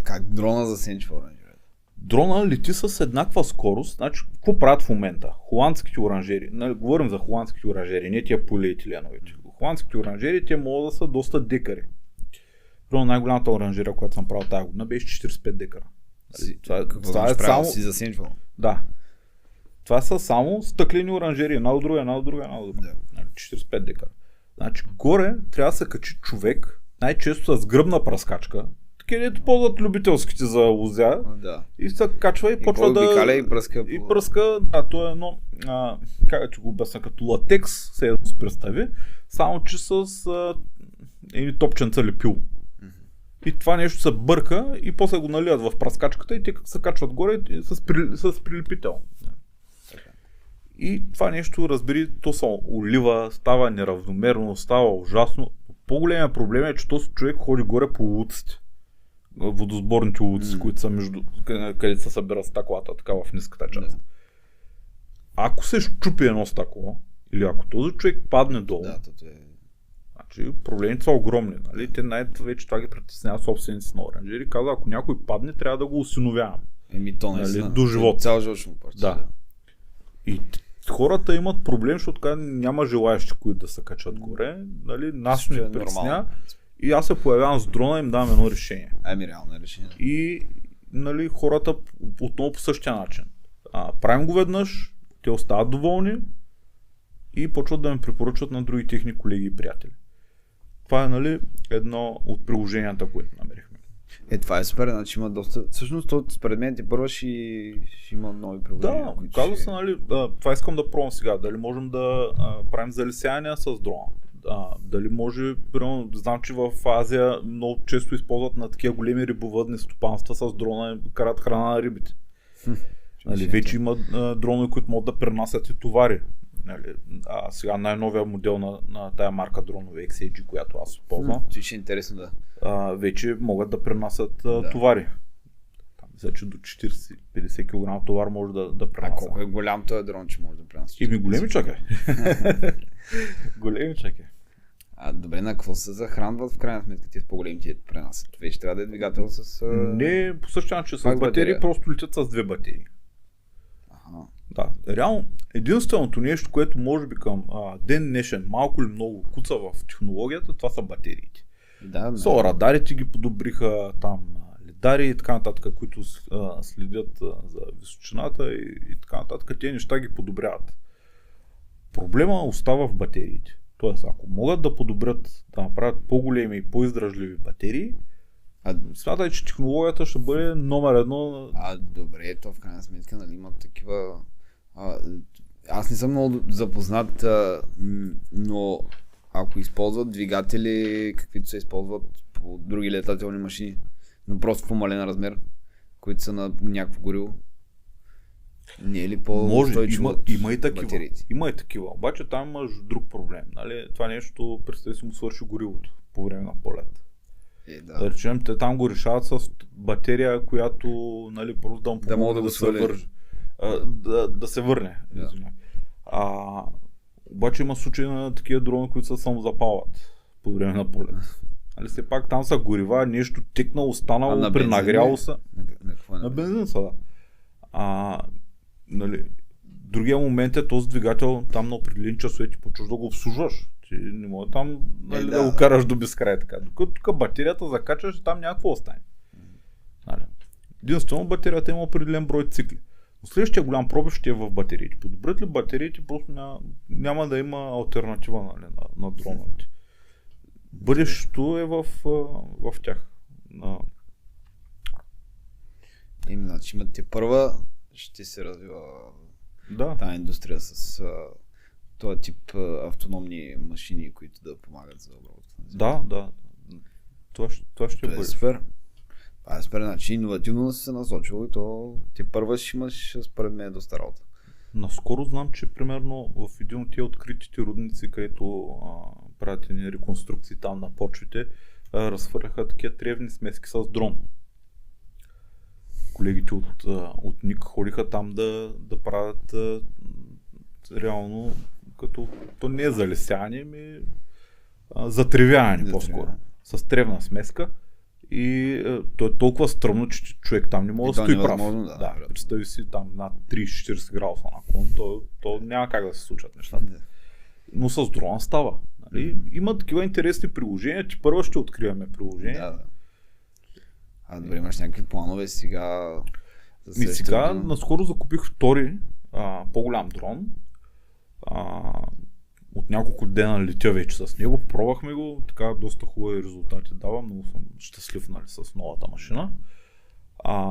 как дрона засенчва оранжерията? Дрона лети с еднаква скорост. Значи, какво правят в момента? Холандските оранжери, нали, говорим за холандските оранжери, не тия полиетиленовите. Холандските оранжери, те могат да са доста декари. Примерно най-голямата оранжерия, която съм правил тази година, беше 45 декара. Това е само... си засенчвал? Да. Това са само стъклени оранжери, една от друга. 45 декара. Значи горе трябва да се качи човек, най-често с гръбна пръскачка, където ползват любителските за лузя Да. и се качва и почва да... обикаля и пръска. И пръска, да, то е едно, как да ти го обясня, като латекс, се едно се представи, само че с едни топченца лепил. И това нещо се бърка и после го наливат в праскачката и те се качват горе с прилепител. И това нещо, разбери, то се олива, става неравномерно, става ужасно. По-големия проблем е, че този човек ходи горе по улиците. Водосборните улици, които са между, където се събира стъклата, така в ниската част. Да. Ако се щупи едно стъкло, или ако този човек падне долу, значи проблемите са огромни. Нали? Те най-вече това ги притесняват собственици на оранжери. Казва, ако някой падне, трябва да го осиновявам. То нали? До живот. Цял живот ще му почти. Да. И хората имат проблем, защото така няма желаящи, които да се качат горе. Нали? Нас не притесня. И аз се появявам с дрона и им давам едно решение. Реално решение. И нали, хората отново по същия начин. Правим го веднъж, те остават доволни и почват да ме препоръчват на други техни колеги и приятели. Това е нали, едно от приложенията, които намерихме. Това е супер, значи има доста... Всъщност, според мен първо ще има нови приложения. Да, казва се, нали, това искам да пробвам сега. Дали можем да правим залесявания с дрона. Дали може, примерно, знам, че в Азия много често използват на такива големи рибовъдни стопанства с дрона и карат храна на рибите. Нали, вече има дронове, които могат да пренасят и товари. Нали, сега най-новия модел на тая марка дронове XAG, която аз използвам. Това е интересно, да. Вече могат да пренасят товари. Мисля, че до 40-50 кг товар може да пренасят. Колко е голям този дрон, че може да пренасят? Големичък е. Големичък е. Добре, на какво се захранват в крайна сметка тези по-големите пренасят? Вече трябва да е двигател с... Не, по същия начин с батерии, просто летят с две батерии. Да, реално единственото нещо, което може би към ден днешен малко или много куца в технологията, това са батериите. Радарите ги подобриха, там ледари и така нататък, които следят за височината и така нататък, тези неща ги подобряват. Проблема остава в батериите. Тоест, ако могат да подобрят, да направят по-големи и по-издръжливи батерии, смятай, че технологията ще бъде номер едно. Добре, то в крайна сметка, нали, имат такива... Аз не съм много запознат, но ако използват двигатели, каквито се използват по други летателни машини, но просто в умален размер, които са на някакво гориво, не е ли по-устойчиво? Има и такива. Батериите? Има и такива, обаче там имаш друг проблем. Нали? Това нещо, представи си, му свърши горивото по време на полет. Да речем, те там го решават с батерия, която нали, просто да му помогне да се върже. Да се върне. Обаче има случаи на такива дрони, които се самозапалват по време на полет. Нали, все пак там са горива, нещо текнало, останало, пренагряло са. На бензин са, да. Нали, другия момент е този двигател там на определени часове ти почваш да го обслужваш. Ти не може там нали, да го караш до безкрай така. Докато тук батерията закачаш и там някакво остане. Нали. Единствено батерията има определен брой цикли. Но следващия голям пробив ще е в батериите. Подобрят ли батериите, просто няма да има алтернатива нали, на дроновете. Бъдещето е в тях. Значи имате първа, ще се развива тази индустрия с този тип автономни машини, които да помагат за обработка. Да. Това ще бъде. Супер. Това е супер, значи иновативно си се насочило и то ти първа ще имаш според мен доста работа. Наскоро знам, че примерно в един от тия откритите рудници, където правят реконструкции там на почвите, разхвърляха такива тревни смески с дрон. Колегите от НИК ходиха там да правят реално, като то не е залесяване, ами затревяване по-скоро. С тревна смеска. И то е толкова стръмно, че човек там не може да стои прав. Да, представи си там над 30-40 градуса наклон, то няма как да се случат нещата. Но с дрона става. Нали? Има такива интересни приложения, че първо ще откриваме приложения. Добре, имаш някакви планове сега? Наскоро закупих втори по-голям дрон. от няколко дена летя вече с него. Пробвахме го, така доста хубави резултати дава. Много съм щастлив, нали, с новата машина.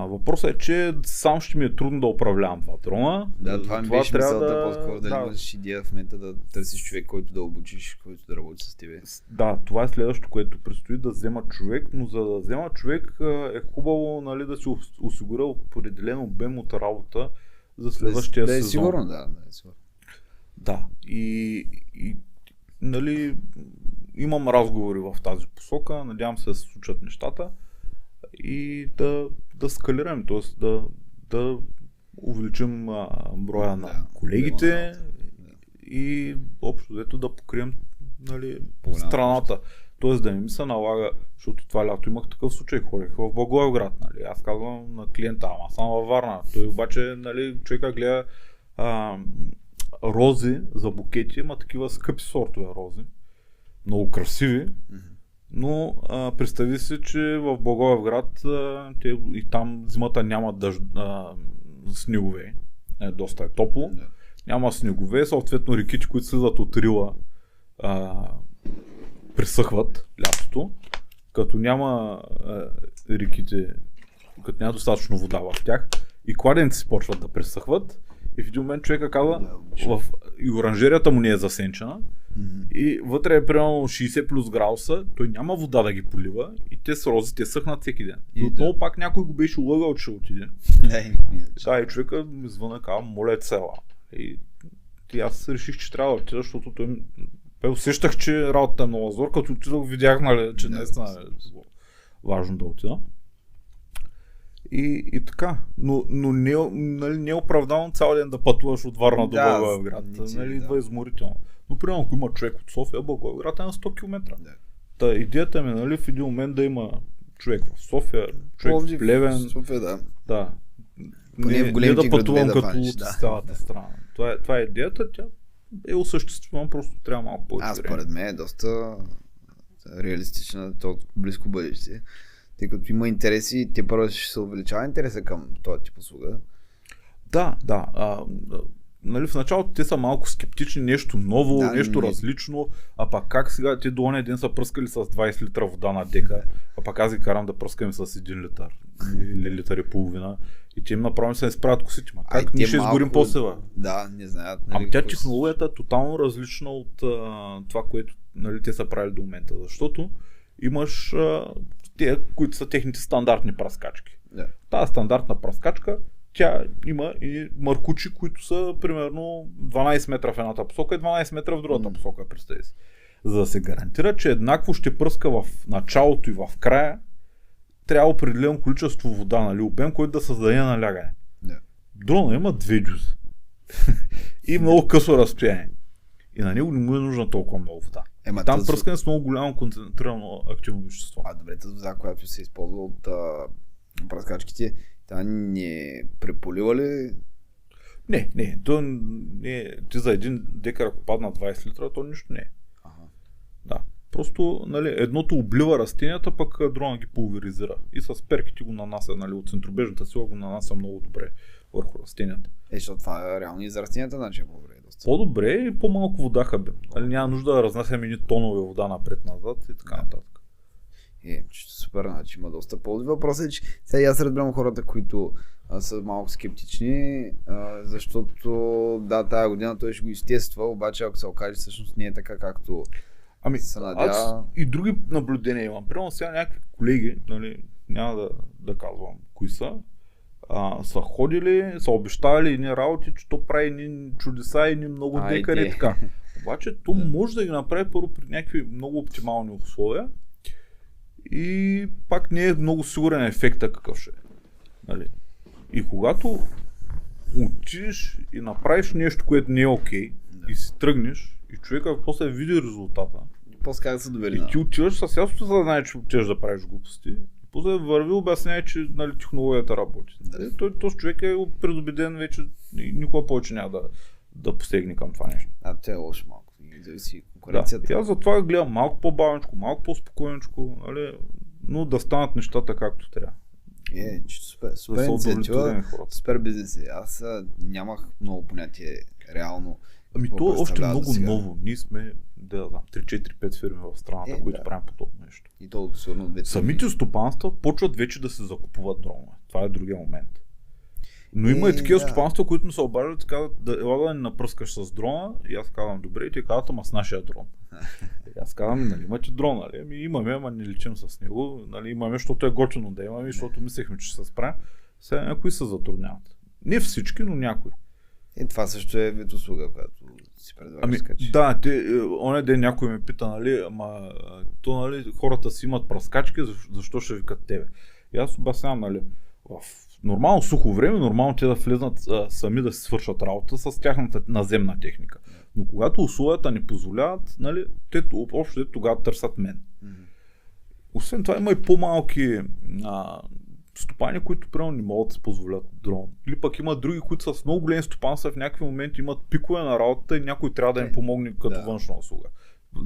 Въпросът е, че сам ще ми е трудно да управлявам това дрона. Да, това ми беше мисълта по-скоро, дали имаш идея в момента да търсиш човек, който да обучиш, който да работи с тебе. Да, това е следващото, което предстои да взема човек, но за да взема човек е хубаво, нали, да си осигуря определен обем от работа за следващия сезон. Да е сигурно, да е сигурно. Да, и нали, имам разговори в тази посока, надявам се да се случат нещата и да скалираме, т.е. да увеличим броя на колегите и общо взето да покрием, нали, страната. Т.е. да не ми се налага, защото това лято имах такъв случай, ходех в Благоевград, нали. Аз казвам на клиента, ама съм във Варна. Той обаче, нали, човека гледа рози за букети, има такива скъпи сортове рози, много красиви, но представи си, че в Благоевград и там зимата няма снегове, доста е топло, няма снегове, съответно реките, които слизат от Рила, пресъхват лятото, като няма реките, като няма достатъчно вода в тях и кладенци почват да пресъхват. И в един момент човека казва, и оранжерията му не е засенчена, и вътре е примерно 60 плюс градуса, той няма вода да ги полива и те с рози, те съхнат всеки ден. И отново пак някой го беше лъгал, че отиде. Да, и човека ми звъна, казва, моля цела. И аз реших, че трябва да отида, защото той усещах, че работата е много зор, като отидох, видях, нали, че наистина е важно да отида. И така, но не е оправдано цял ден да пътуваш от Варна до Благоевград. Нали, идва изморително. Но примерно, ако има човек от София, Благоевград е на 100 км. Та идеята ми, нали, в един момент да има човек в София, човек в Плевен. София, да. Не да пътувам като от цялата страна. Това е идеята, тя е осъществена, просто трябва малко повече. Според мен е доста реалистична, близко бъдеще. Тъй като има интереси, те първо ще се увеличава интереса към този тип услуга. Да. Нали, в началото те са малко скептични, нещо ново, нещо различно, а пак как сега те до ония ден са пръскали с 20 литра вода на дека, а пак аз ги карам да пръскаме с 1 литър или литър и половина и те им направим се изправят косите. Как ние ще изгорим по-сега? Да, не знаят. Ами тя технологията е тотално различна от това, което, нали, те са правили до момента, защото имаш те, които са техните стандартни пръскачки. Тази стандартна пръскачка, тя има и маркучи, които са примерно 12 метра в едната посока и 12 метра в другата посока, представи си. За да се гарантира, че еднакво ще пръска в началото и в края, трябва определено количество вода, нали, обем, който да създаде налягане. Дрона има 2 дюзи и много късо разстояние. И на него не му е нужна толкова много вода. Там пръскане с много голямо концентрирано активно вещество. Добре, тази вода, която се използва от пръскачките, тя не преполива ли? Не. Ти за един декар, ако падна 20 литра, то нищо не е. Да. Просто, нали, едното облива растенията, пък дрона ги пулверизира. И с перките го нанася, нали, от центробежната сила го нанася много добре върху растенията. Защото това е реално и за растенията, значи е по-добре. По-добре и по-малко вода хабим. Нали, няма нужда да разнасяме едни тонове вода напред-назад и така нататък. Супер, значи има доста ползи. Въпросът е, че сега аз разбирам хората, които са малко скептични, защото тая година той ще го изтества, обаче ако се окаже, всъщност не е така, както се надява. Аз и други наблюдения имам. Примерно сега някакви колеги, нали, няма да казвам кои са ходили, са обещавали едни работи, че то прави едни чудеса и едни много декари и така. Обаче то може да ги направи първо при някакви много оптимални условия и пак не е много сигурен ефекта какъв ще е. Нали? И когато отидеш и направиш нещо, което не е окей, и си тръгнеш и човека после види резултата, после как да се довели. И ти отиваш с ясното съзнание, че отиваш да правиш глупости. После върви обяснява, че, нали, технологията работи. Този човек е предубеден вече и никога повече няма да посегне към това нещо. Те е лошо малко. Зависи конкуренцията. Да. Аз затова гледам малко по-бавничко, малко по-спокойничко, нали, но да станат нещата както трябва. Супер инициатива, супер бизнес. Аз нямах много понятие реално Ами какво то още представлява много досега. ново. Ние сме, да знам, 3-4-5 фирми в страната, които да. правим подобно нещо. И то сигурно две. Самите стопанства почват вече да се закупуват дронове. Това е другия момент. Но има и такива стопанства, които ми се обаждат, казват, да ела да ни напръскаш с дрона, и аз казвам, добре, и те казват, ама с нашия дрон. И аз казвам, нали имате дрон, нали? Ами имаме, ама не личим с него, нали имаме, защото е готино да имаме, защото мислехме, че ще се справим. Сега някои се затрудняват. Не всички, но някои. И това също е вид услуга, която си предлагаш. Ами, да, оня ден някой ме пита, нали, ама то, нали, хората си имат пръскачки, защо ще викат тебе? И аз обяснявам, нали, в нормално сухо време, нормално те да влезнат сами да си свършат работа с тяхната наземна техника. Но когато условията ни позволяват, нали, те общо тогава търсят мен. Освен това има и по-малки стопани, които примерно не могат да се позволят дрон. Или пък има други, които са с много големи стопанства, в някакви моменти имат пикове на работата и някой трябва да им помогне като външна услуга.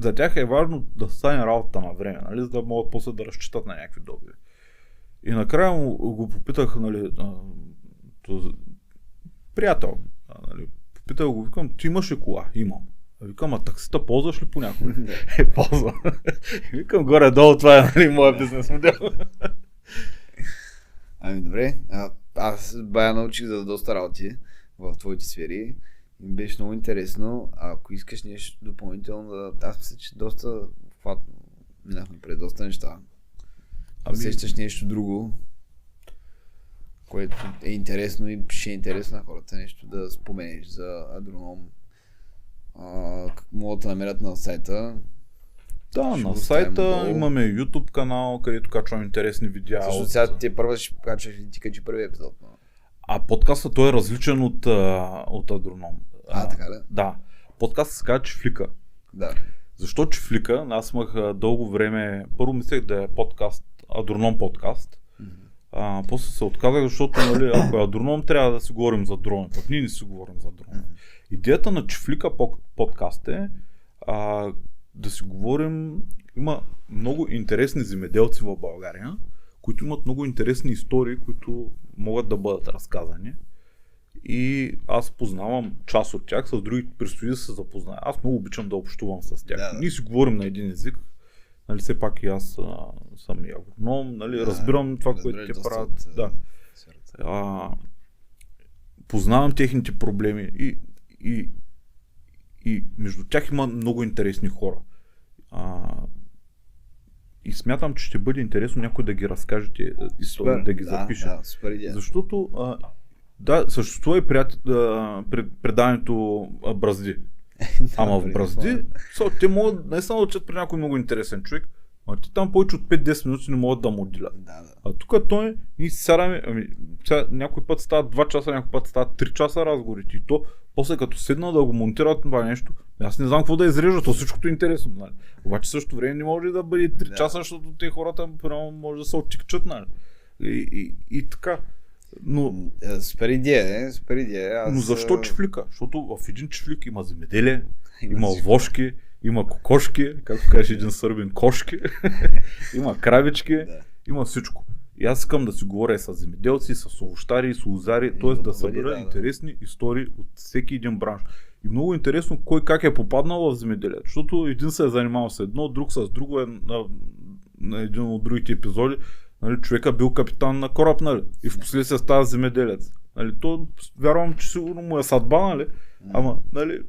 За тях е важно да стане работата на време, нали, за да могат после да разчитат на някакви добиви. И накрая го попитах, нали, този приятел, нали, попитах го, викам, ти имаш ли кола? Имам. Викам, а таксита ползваш ли понякога? Ползвам. Викам, горе-долу, това е, нали, моя бизнес модел. Ами добре, аз бая научих за доста работи в твоите сфери. И беше много интересно. Ако искаш нещо допълнително, аз мисля, че доста хватно минахме пред доста неща. Усещаш нещо друго, което е интересно и ще е интересно на хората, нещо да споменеш за Адроном. Могат да намерят на сайта. Да, на сайта имаме YouTube канал, където качвам интересни видеа. Също сега ти първа ще качваш и ти качи първи епизод. А подкастът той е различен от Адроном. Така да? Да. Подкастът се казва Чифлика. Да. Защо Чифлика? Аз имах дълго време, първо мислех да е подкаст, Адроном подкаст. После се отказах, защото, нали, ако е Адроном, трябва да си говорим за дрон. Пък ние не си говорим за дрон. Идеята на Чифлика подкаст е да си говорим, има много интересни земеделци в България, които имат много интересни истории, които могат да бъдат разказани. И аз познавам част от тях, с другите предстои да се запозная. Аз много обичам да общувам с тях. Ние си говорим на един език, нали, все пак и аз съм и агроном, нали, разбирам това, което те правят. Познавам техните проблеми и между тях има много интересни хора. И смятам, че ще бъде интересно някой да ги разкажете, да ги запише. Супер идея. Защото съществува и предаването Бразди. Ама в Бразди, те могат наистина да учат при някой много интересен човек, а ти там повече от 5-10 минути не могат да му отделят. А тук той, ние сядаме, някой път става 2 часа, някой път става 3 часа разговорите. И то, после като седна да го монтират това нещо, аз не знам какво да изрежа, то всичкото е интересно. Нали? Обаче също време не може да бъде 3 часа, защото те хората може да се оттикчат. Нали? И така. Но, супер идея. Но защо чифлика? Защото в един чифлик има земеделие, има овошки, има кокошки, както каже един сърбин, кошки, има кравички, има всичко. И аз искам да си говоря с земеделци, с овощари, с лозари, т.е. да събера интересни истории от всеки един бранш. И много интересно кой как е попаднал в земеделието, защото един се е занимавал с едно, друг с друго, на един от другите епизоди, нали, човека бил капитан на кораб, нали, и впоследствие става земеделец. Нали, то вярвам, че сигурно му е съдба, нали, ама, нали...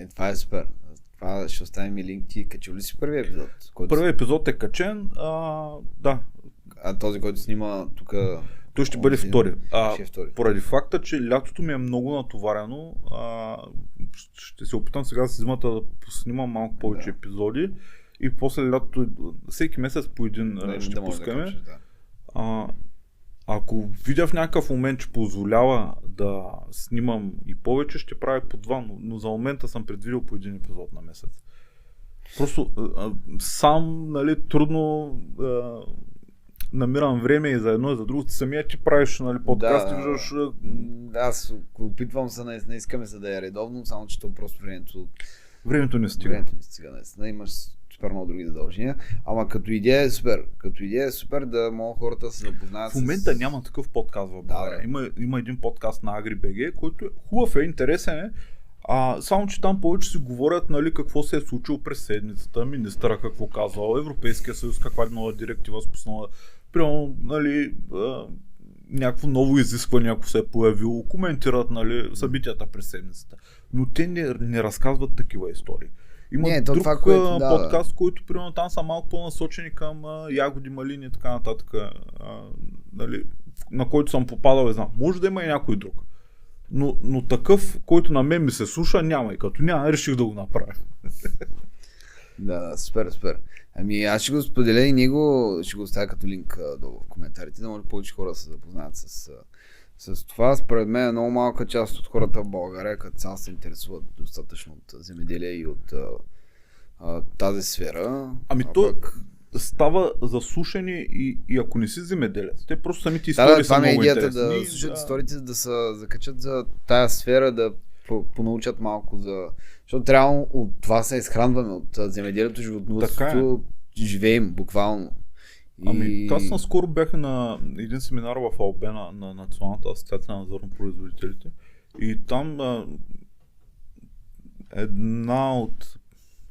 Това е супер. Това ще оставим и линк. Ти качил ли си първи епизод? Първият епизод е качен, да. А този, който снима тук... Той ще бъде втори. Втори. Поради факта, че лятото ми е много натоварено, ще се опитам сега с зимата да снимам малко повече епизоди и после лятото, всеки месец по един ще пускаме. Ако видя в някакъв момент, че позволява да снимам и повече, ще правя по 2, но за момента съм предвидил по един епизод на месец. Просто сам, нали, трудно намирам време и за едно и за друго. Самия ти правиш, нали, подкасти, виждаш... Аз опитвам се, не искаме се да е редовно, само че то просто времето не стига. Имаш супер много други задължения, ама като идея е супер. Като идея е супер да могат хората да се запознаят. В момента няма такъв подкаст в България. Има един подкаст на AgriBG, който е хубав, интересен, Само, че там повече си говорят, нали, какво се е случило през седмицата, министъра какво казал, Европейския съюз каква нова директива спуснала, примерно, нали, някакво ново изискване, ако се е появило, коментират, нали, събитията през седмицата. Но те не разказват такива истории. Има друг това, подкаст, който примерно там са малко по-насочени към ягоди, малини и така нататък, нали, на който съм попадал и знам. Може да има и някой друг. Но такъв, който на мен ми се слуша, няма. И като няма, реших да го направя. Да, супер. Ами аз ще го споделя и него ще го оставя като линк долу в коментарите, да може повече хора да се запознаят с това. Според мен е много малка част от хората в България, като цяло се интересуват достатъчно от земеделие и от тази сфера. Ами то става за слушане и ако не си земеделец. Те просто самите истории са много интересни. Това е идеята, да слушат историите, да се закачат за тая сфера, да понаучат малко за... Защото реално от това се изхранваме, от земеделието, животновъдството, живеем буквално. Ами, аз наскоро бях на един семинар в Албена на Националната асоциация на зърнопроизводителите и там една от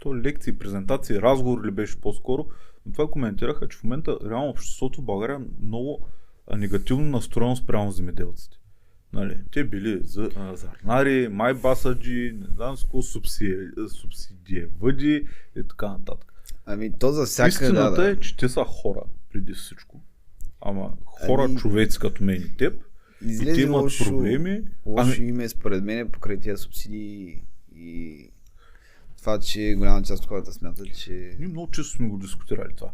лекции, презентации, разговор ли беше по-скоро, но това коментираха, че в момента реално обществото в България е много негативно настроено спрямо земеделците. Нали, те били зърнари, майбасаджи, не знам с какво субсидиевъди и така нататък. Ами то за всяка... Истината е, че те са хора преди всичко. Ама хора, човеци като мен и теб. И те имат проблеми. Лошо име според мен покрай тия субсидии и това, че голяма част от хората смятат, че... Ние много често сме го дискутирали това.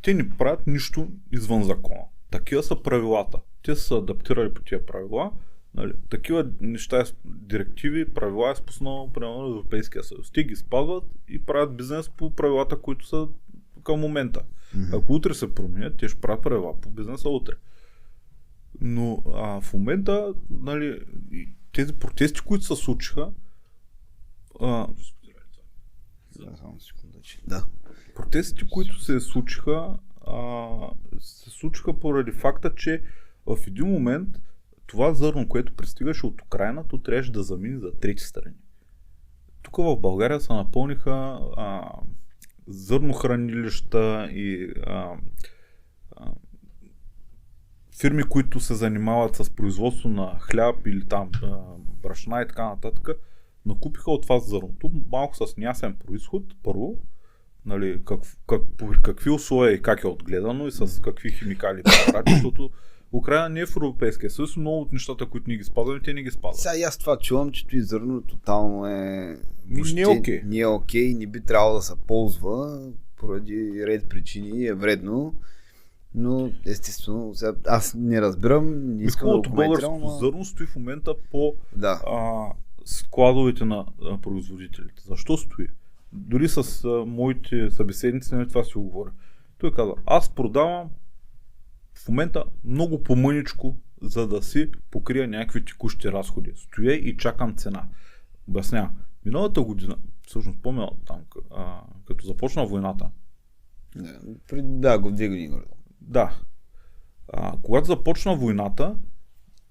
Те не правят нищо извън закона. Такива са правилата. Те са адаптирали по тия правила. Нали, такива неща, директиви, правила е спуснал примерно Европейския съюз. Те ги спазват и правят бизнес по правилата, които са към момента. Ако утре се променят, те ще правят правила по бизнеса утре. Но в момента, нали, тези протести, които се случиха, протестите, които се случиха, поради факта, че в един момент това зърно, което пристигаше от Украйна, то трябваше да замине за трети страни. Тук в България се напълниха зърнохранилища и фирми, които се занимават с производство на хляб или там брашна и така нататък, накупиха от това зърното, малко с неясен произход, първо, нали, какви условия и как е отгледано и с какви химикали препарати, защото Украйна не е в Европейския съюз, много от нещата, които ние ги спазваме, те не ги спазват. Сега аз това чувам, че и зърно тотално е... Не е окей. Не е окей, не би трябвало да се ползва поради ред причини, е вредно. Но естествено, сега, аз не разбирам, не искам да го коментирам. Българското зърно стои в момента по складовете на производителите. Защо стои? Дори с моите събеседници на това си го говоря. Той каза, аз продавам в момента много по-мъничко, за да си покрия някакви текущи разходи. Стоя и чакам цена. Обяснявам. Миналата година, всъщност спомням там, като започна войната. Преди 2 години. Да. Когато започна войната,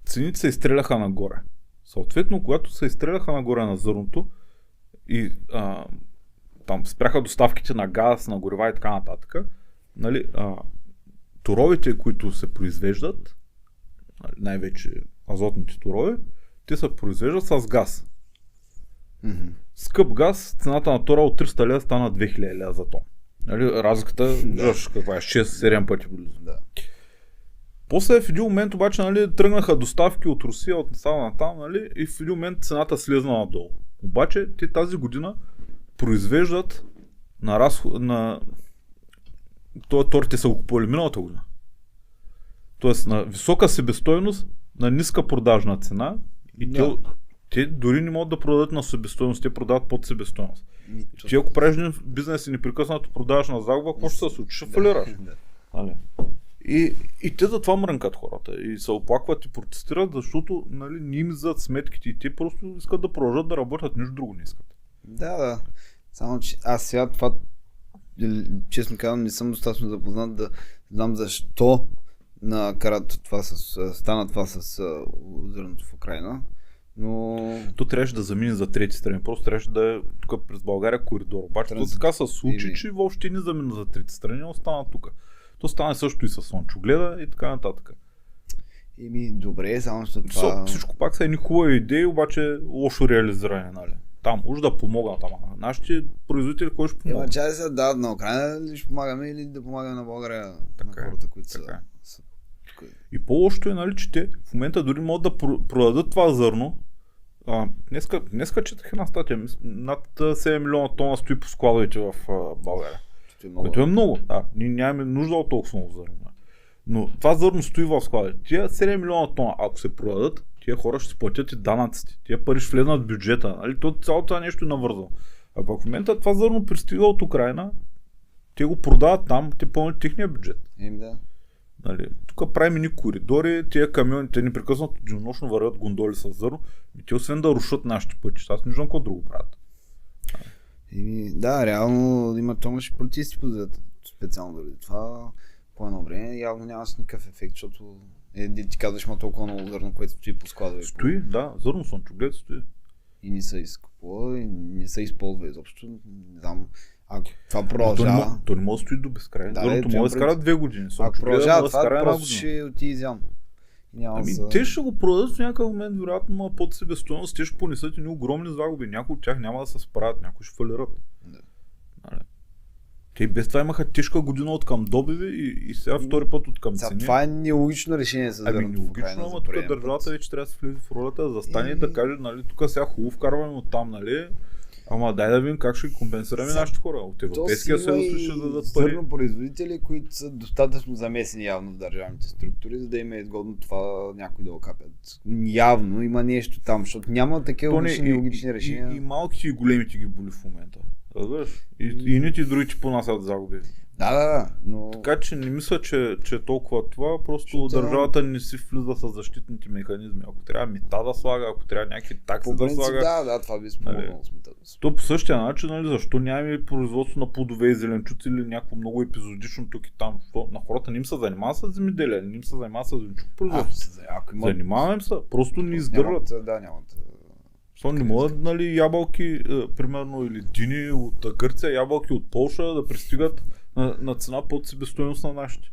цените се изстреляха нагоре. Съответно, когато се изстреляха нагоре на зърното и там спряха доставките на газ, на горива и така нататък, нали, торовите, които се произвеждат, най-вече азотните торове, те се произвеждат с газ. Скъп газ, цената на тора от 300 лева стана 2000 лева за тон. Нали, разликата каква е 6-7 пъти близо. Да. После в един момент обаче, нали, тръгнаха доставки от Русия, от на там, нали, и в един момент цената слезна надолу. Обаче те тази година произвеждат на този тор те са го купували миналата година. Тоест на висока себестойност, на ниска продажна цена и те дори не могат да продадат на себестойност, те продават под себестойност. Ти ако правиш бизнес и непрекъснато продаваш на загуба, какво ще се случи? Ще фалираш. И те за това мрънкат хората и се оплакват и протестират, защото, нали, не им зад сметките и те просто искат да продължат да работят, нищо друго не искат. Да. Само че аз сега това, честно казвам, не съм достатъчно запознат да знам защо стана това с зърното в Украйна. Но То трябваше да замине за трети страни. Просто трябваше да е тук през България коридор. Обаче то така се случи, че въобще не замина за трети страни, остана тук. То стане също и с слънчогледа и така нататък. Добре, само че това... Всичко пак са едни хубави идеи, обаче лошо реализиране, нали? Там уж да помогнат, ама нашите производители кой ще помогнат? Чай се да, на Украина ли ще помагаме или да помагаме на България, така на хората, които са тук. И по-лошото е, нали, че те в момента дори могат да продадат това зърно. Днеска четах една статия, над 7 милиона тона стои по складовете в България. Което е много. Да, ние нямаме нужда от толкова много зърно. Но това зърно стои в складовете. Тия 7 милиона тона, ако се продадат, тия хора ще сплатят и данъците. Тия пари ще влезнат в бюджета. Нали? Цялото това нещо е навързано. А пък в момента това зърно пристига от Украина, те го продават там, те пълнят техния бюджет. Да. Нали? Тук правим едни коридори, тия камиони, те непрекъснато денонощно вървят гондоли с зърно и те освен да рушат нашите пътища, аз не виждам какво друго правят. Да, реално има томаш политици подадат специално дори това. По едно време явно няма с никакъв ефект, защото ти казваш, има толкова много зърно, което стои по складове. Стои, да, зърно слънчоглед стои. И не се изкупува, и не се използва изобщо. Не знам. Ако това продължава... То не може да стои до безкрай. Да, зърното може да скара 2 години. Ако продължава това, просто ще оти изям. Те ще го продадат в някакъв момент, вероятно, под себестойност, те ще понесат едни огромни загуби. Някои от тях няма да се справят, някои ще фалират. Да. Те без това имаха тежка година от към добиви и сега втори път от към цени. Това е нелогично решение за зърното. Нелогично, ама тук държавата вече трябва да се влезе в ролята, да застане и да каже, нали, тук сега хубаво вкарваме от там, нали, ама дай да видим как ще компенсираме нашите хора. От Европейския съюз ще дадат пари. Зърнопроизводители, които са достатъчно замесени явно в държавните структури, за да им е изгодно това някой да го капят. Явно има нещо там, защото няма такива логични решения. И малките и големите ги боли в момента. И ните и другите понасят загуби. Да, но... Така че не мисля, че е толкова това, просто държавата не си влиза с защитните механизми. Ако трябва мита да слага, ако трябва някакви такси да слага. Да, това би спомогнало с мита. То по същия начин, нали, защо нямаме производство на плодове и зеленчуци или някакво много епизодично тук и там. На хората не им се занимава с земеделие, не им се занимава с зеленчук производство. Занимаваме се, просто не издържат. Нямат. Не могат, нали, ябълки, примерно, или дини от Гърция, ябълки от Полша да пристигат на цена под себестойност на нашите.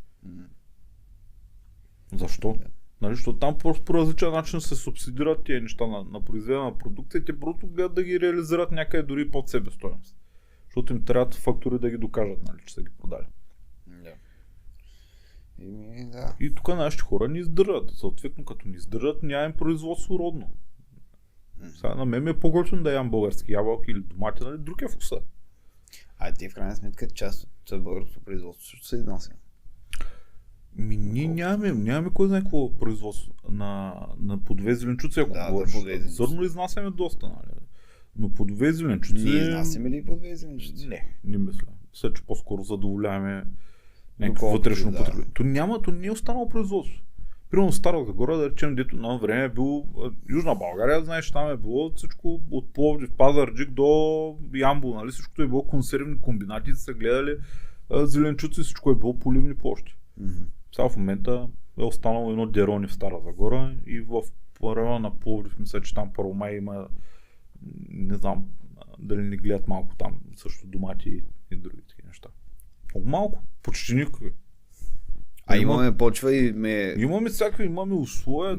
Защо? Нали, защото там просто по различен начин се субсидират тия неща на произведена продукция и те просто гледат да ги реализират някъде дори под себестойност. Защото им трябват фактори да ги докажат, нали, че са ги продали. И тук нашите хора ни издържат. Съответно, като ни издържат, нямаме производство родно. Сега на мен е по-готино да ям български ябълки или домати, нали, друг е вкуса. Те в крайна сметка част от българското производство също се изнася. Ние нямаме кой знае какво производство на плодове зеленчуци, ако говориш. Зърно изнасяме доста, нали. Но плодове зеленчуци... Ние изнасяме ли плодове зеленчуци? Не мисля. Мисля, че по-скоро задоволяваме някакво вътрешно потребление. То не е останало производство. Примерно Стара Загора, да речем, дето на време е било Южна България, знаеш, там е било всичко от Пловдив, Пазарджик до Ямбол, нали, всичкото е било консервни комбинати, са гледали зеленчуци, всичко е било поливни площи. Сега в момента е останало едно дерони в Стара Загора и в района на Пловдив, мисля, че там Първомай има, не знам, дали не гледат малко там, също домати и други такива неща. Много малко, почти никакви. Имаме почва и Имаме всякакви, имаме условия,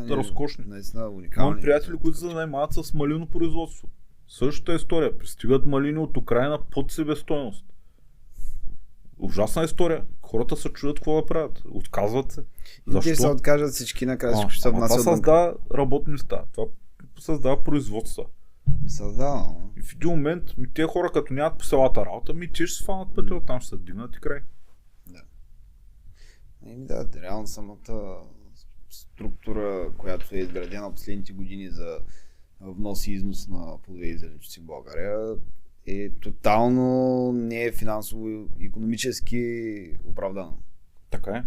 разкошни. Наистина уникални. Имам приятели, които се занимават с малино производство. Същата история. Пристигат малини от Украина под себестойност. Ужасна история. Хората се чудят какво да правят. Отказват се. Защо? Те се откажат всички накрая, всичко ще се внася това създава работни места. Това създава производства. И в един момент тези хора, като нямат по селата работа, те ще се фанат пътя, оттам ще се дигнат и край. Реално самата структура, която е изградена последните години за внос и износ на плодове и зеленчуци в България, е тотално не е финансово-икономически оправдано. Така е.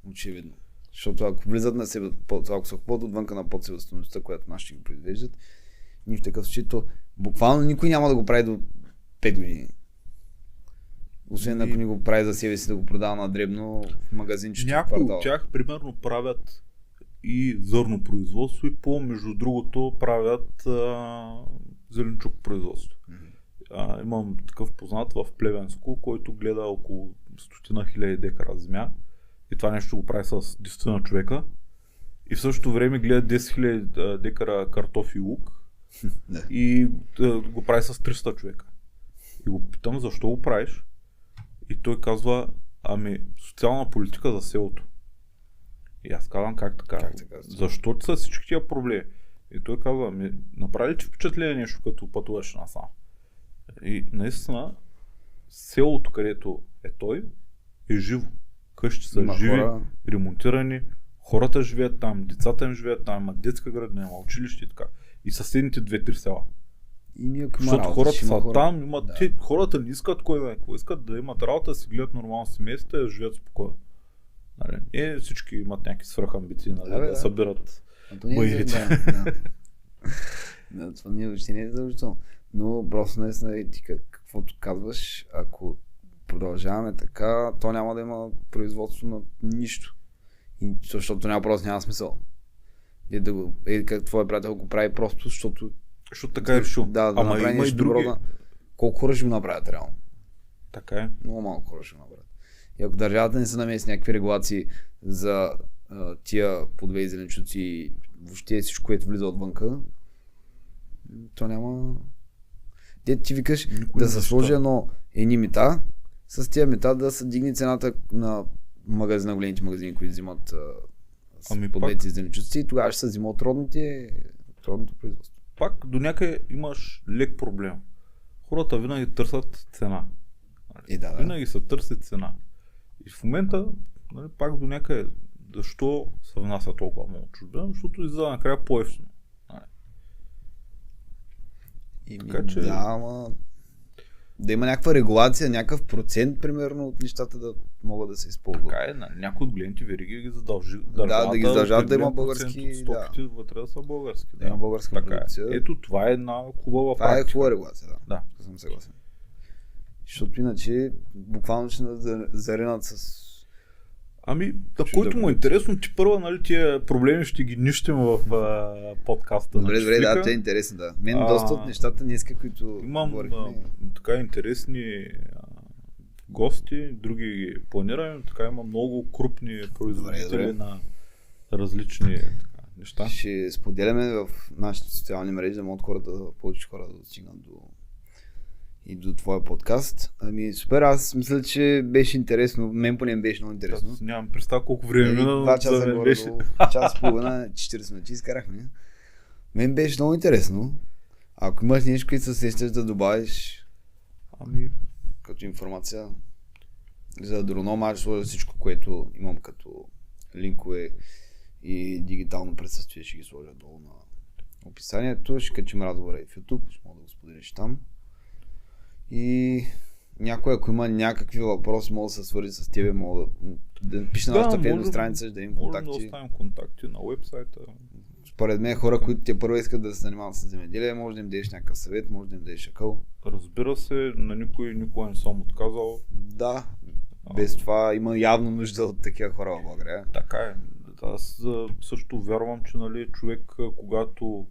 Очевидно. Защото ако влизат на себе, ако са купуват отвънка на подсебестойността, която нашите ги произвеждат, ние в такъв случай, буквално никой няма да го прави до 5 години. Освен ако ни го прави за себе си да го продава на дребно в магазинчето. Някои от тях примерно правят и зърно производство и между другото правят зеленчук производство. Имам такъв познат в Плевенско, който гледа около 100 000 декара земя и това нещо го прави с 10 човека и в същото време гледа 10 000 декара картофи и лук и го прави с 300 човека. И го питам защо го правиш и той казва социална политика за селото. И аз казвам как така? Защо ти са всички тия проблеми? И той казва, направи ли ти впечатление нещо като пътуваш насам? И наистина селото, където е той, е живо. Къщи са живи, ремонтирани, хората живеят там, децата им живеят там, има детска градина, има училище и така. И съседните 2-3 села. Защото хората са там, хората не искат кой да е, искат да имат работа, да си гледат нормално семейство и да живеят спокойно. Всички имат някакви свръхамбиции, да събират байрите. Това не е въобще не е задължително. Но просто наистина ти каквото казваш, ако продължаваме така, то няма да има производство на нищо. Защото няма смисъл. Как твой приятел го прави просто, защото така е решил. Да направи нещо добро. Колко хора ще го направят реално? Така е. Много малко хора ще го направят. И ако държавата не се намеси някакви регулации за тия плодове и зеленчуци, въобще всичко, което влиза отвънка, то няма... Ти викаш да се сложи едни мита, с тия мита да се дигне цената на големите магазини, които взимат плодовете и зеленчуци и тогава ще се взима от родното производство. Пак до някъде имаш лек проблем. Хората винаги търсят цена. Винаги се търси цена. И в момента, пак до някъде, защо се внася толкова много чужбина? Защото излиза накрая по-евтино. Така че... Да има някаква регулация, някакъв процент, примерно, от нещата да могат да се използват. Така е, някои от големите вериги ги задължи. Да ги задължават да има български... Стоките вътре да са български. Да има българска продукция. Ето, това е една хубава практика. Това е хубава регулация, да. Съм съгласен. Защото иначе буквално ще заринат с... на който му е интересно, ти първа, тия проблеми ще ги нищим в подкаста. Добре, те е интересно, да. Мен доста от нещата днеска, които имам така интересни гости, други планираме, така има много крупни производители на различни неща. Ще споделяме в нашите социални мрежи, да могат повече хора да достигнат и до твоя подкаст. Супер, аз мисля, че беше интересно. Мен поне беше много интересно. Аз нямам представа колко време мина. 2 часа беше. Час и половина, 40 минути изкарахме. Мен беше много интересно. Ако имаш нещо, което се сещаш да добавиш като информация за Агроном, аз ще сложа всичко, което имам като линкове и дигитално присъствие, ще ги сложа долу на описанието. Ще качим разговора и в YouTube, ще мога да го споделиш там. И някой, ако има някакви въпроси, мога да се свържи с тебе, мога да пише на нашата фейсбук страница, да им контакти. Може да оставим контакти на уебсайта. Според мен хора, които те първо искат да се занимават с земеделие, може да им дадеш някакъв съвет, може да им дадеш акъл. Разбира се, на никога не съм отказал. Да, без това има явно нужда от такива хора в България. Така е. Аз също вярвам, че човек, когато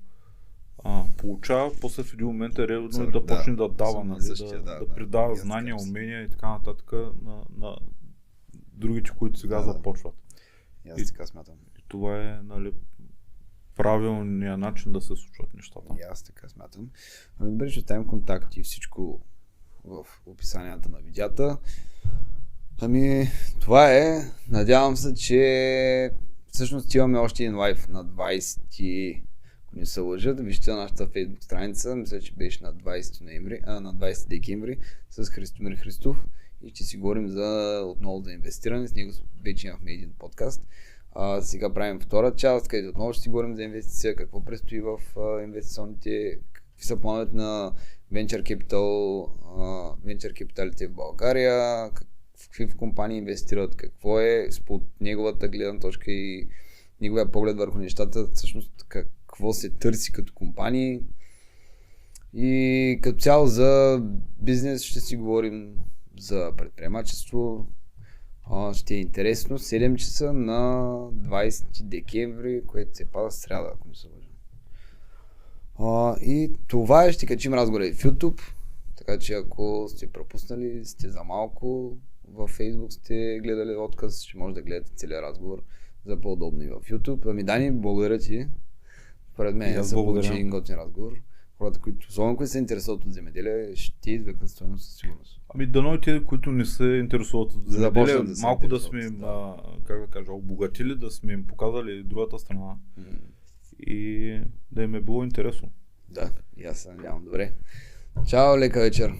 получава, после в един момент е редно да почне да дава, да придава знания, умения и така нататък на другите, които сега започват. Аз така смятам. И това е правилният начин да се случват нещата. И аз така смятам. Добре, ще оставим контакти и всичко в описанията на видеята. Това е. Надявам се, че всъщност имаме още един лайв на 20, ако не се лъжа, да вижте на нашата фейсбук страница. Мисля, че беше на 20 декември с Христомир Христов и ще си говорим отново за инвестиране. С него вече имахме един подкаст. Сега правим втора част, където отново ще си говорим за инвестиция, какво предстои в инвестиционните, какви са плановете на Venture Capitalите в България, какви в компании инвестират, какво е спод неговата гледна точка и неговия поглед върху нещата, всъщност какво се търси като компании. И като цяло за бизнес ще си говорим за предприемачество, Ще е интересно. 7 часа на 20 декември, което се пада сряда, ако не се лъжа. И това ще качим разговора в YouTube, така че ако сте пропуснали, сте за малко, във Facebook сте гледали отказ, ще може да гледате целият разговор за по-удобно и в YouTube. Ами Дани, благодаря ти. Пред мен се получи един готин разговор. Хората, които, особено които се интересуват от земеделие, ще извлекат стойност със сигурност. Ами дано и те, които не се интересуват от земеделие, да малко да сме им, как да кажа, обогатили, да сме им показали другата страна и да им е било интересно. Да, и аз се надявам. Добре. Чао, лека вечер.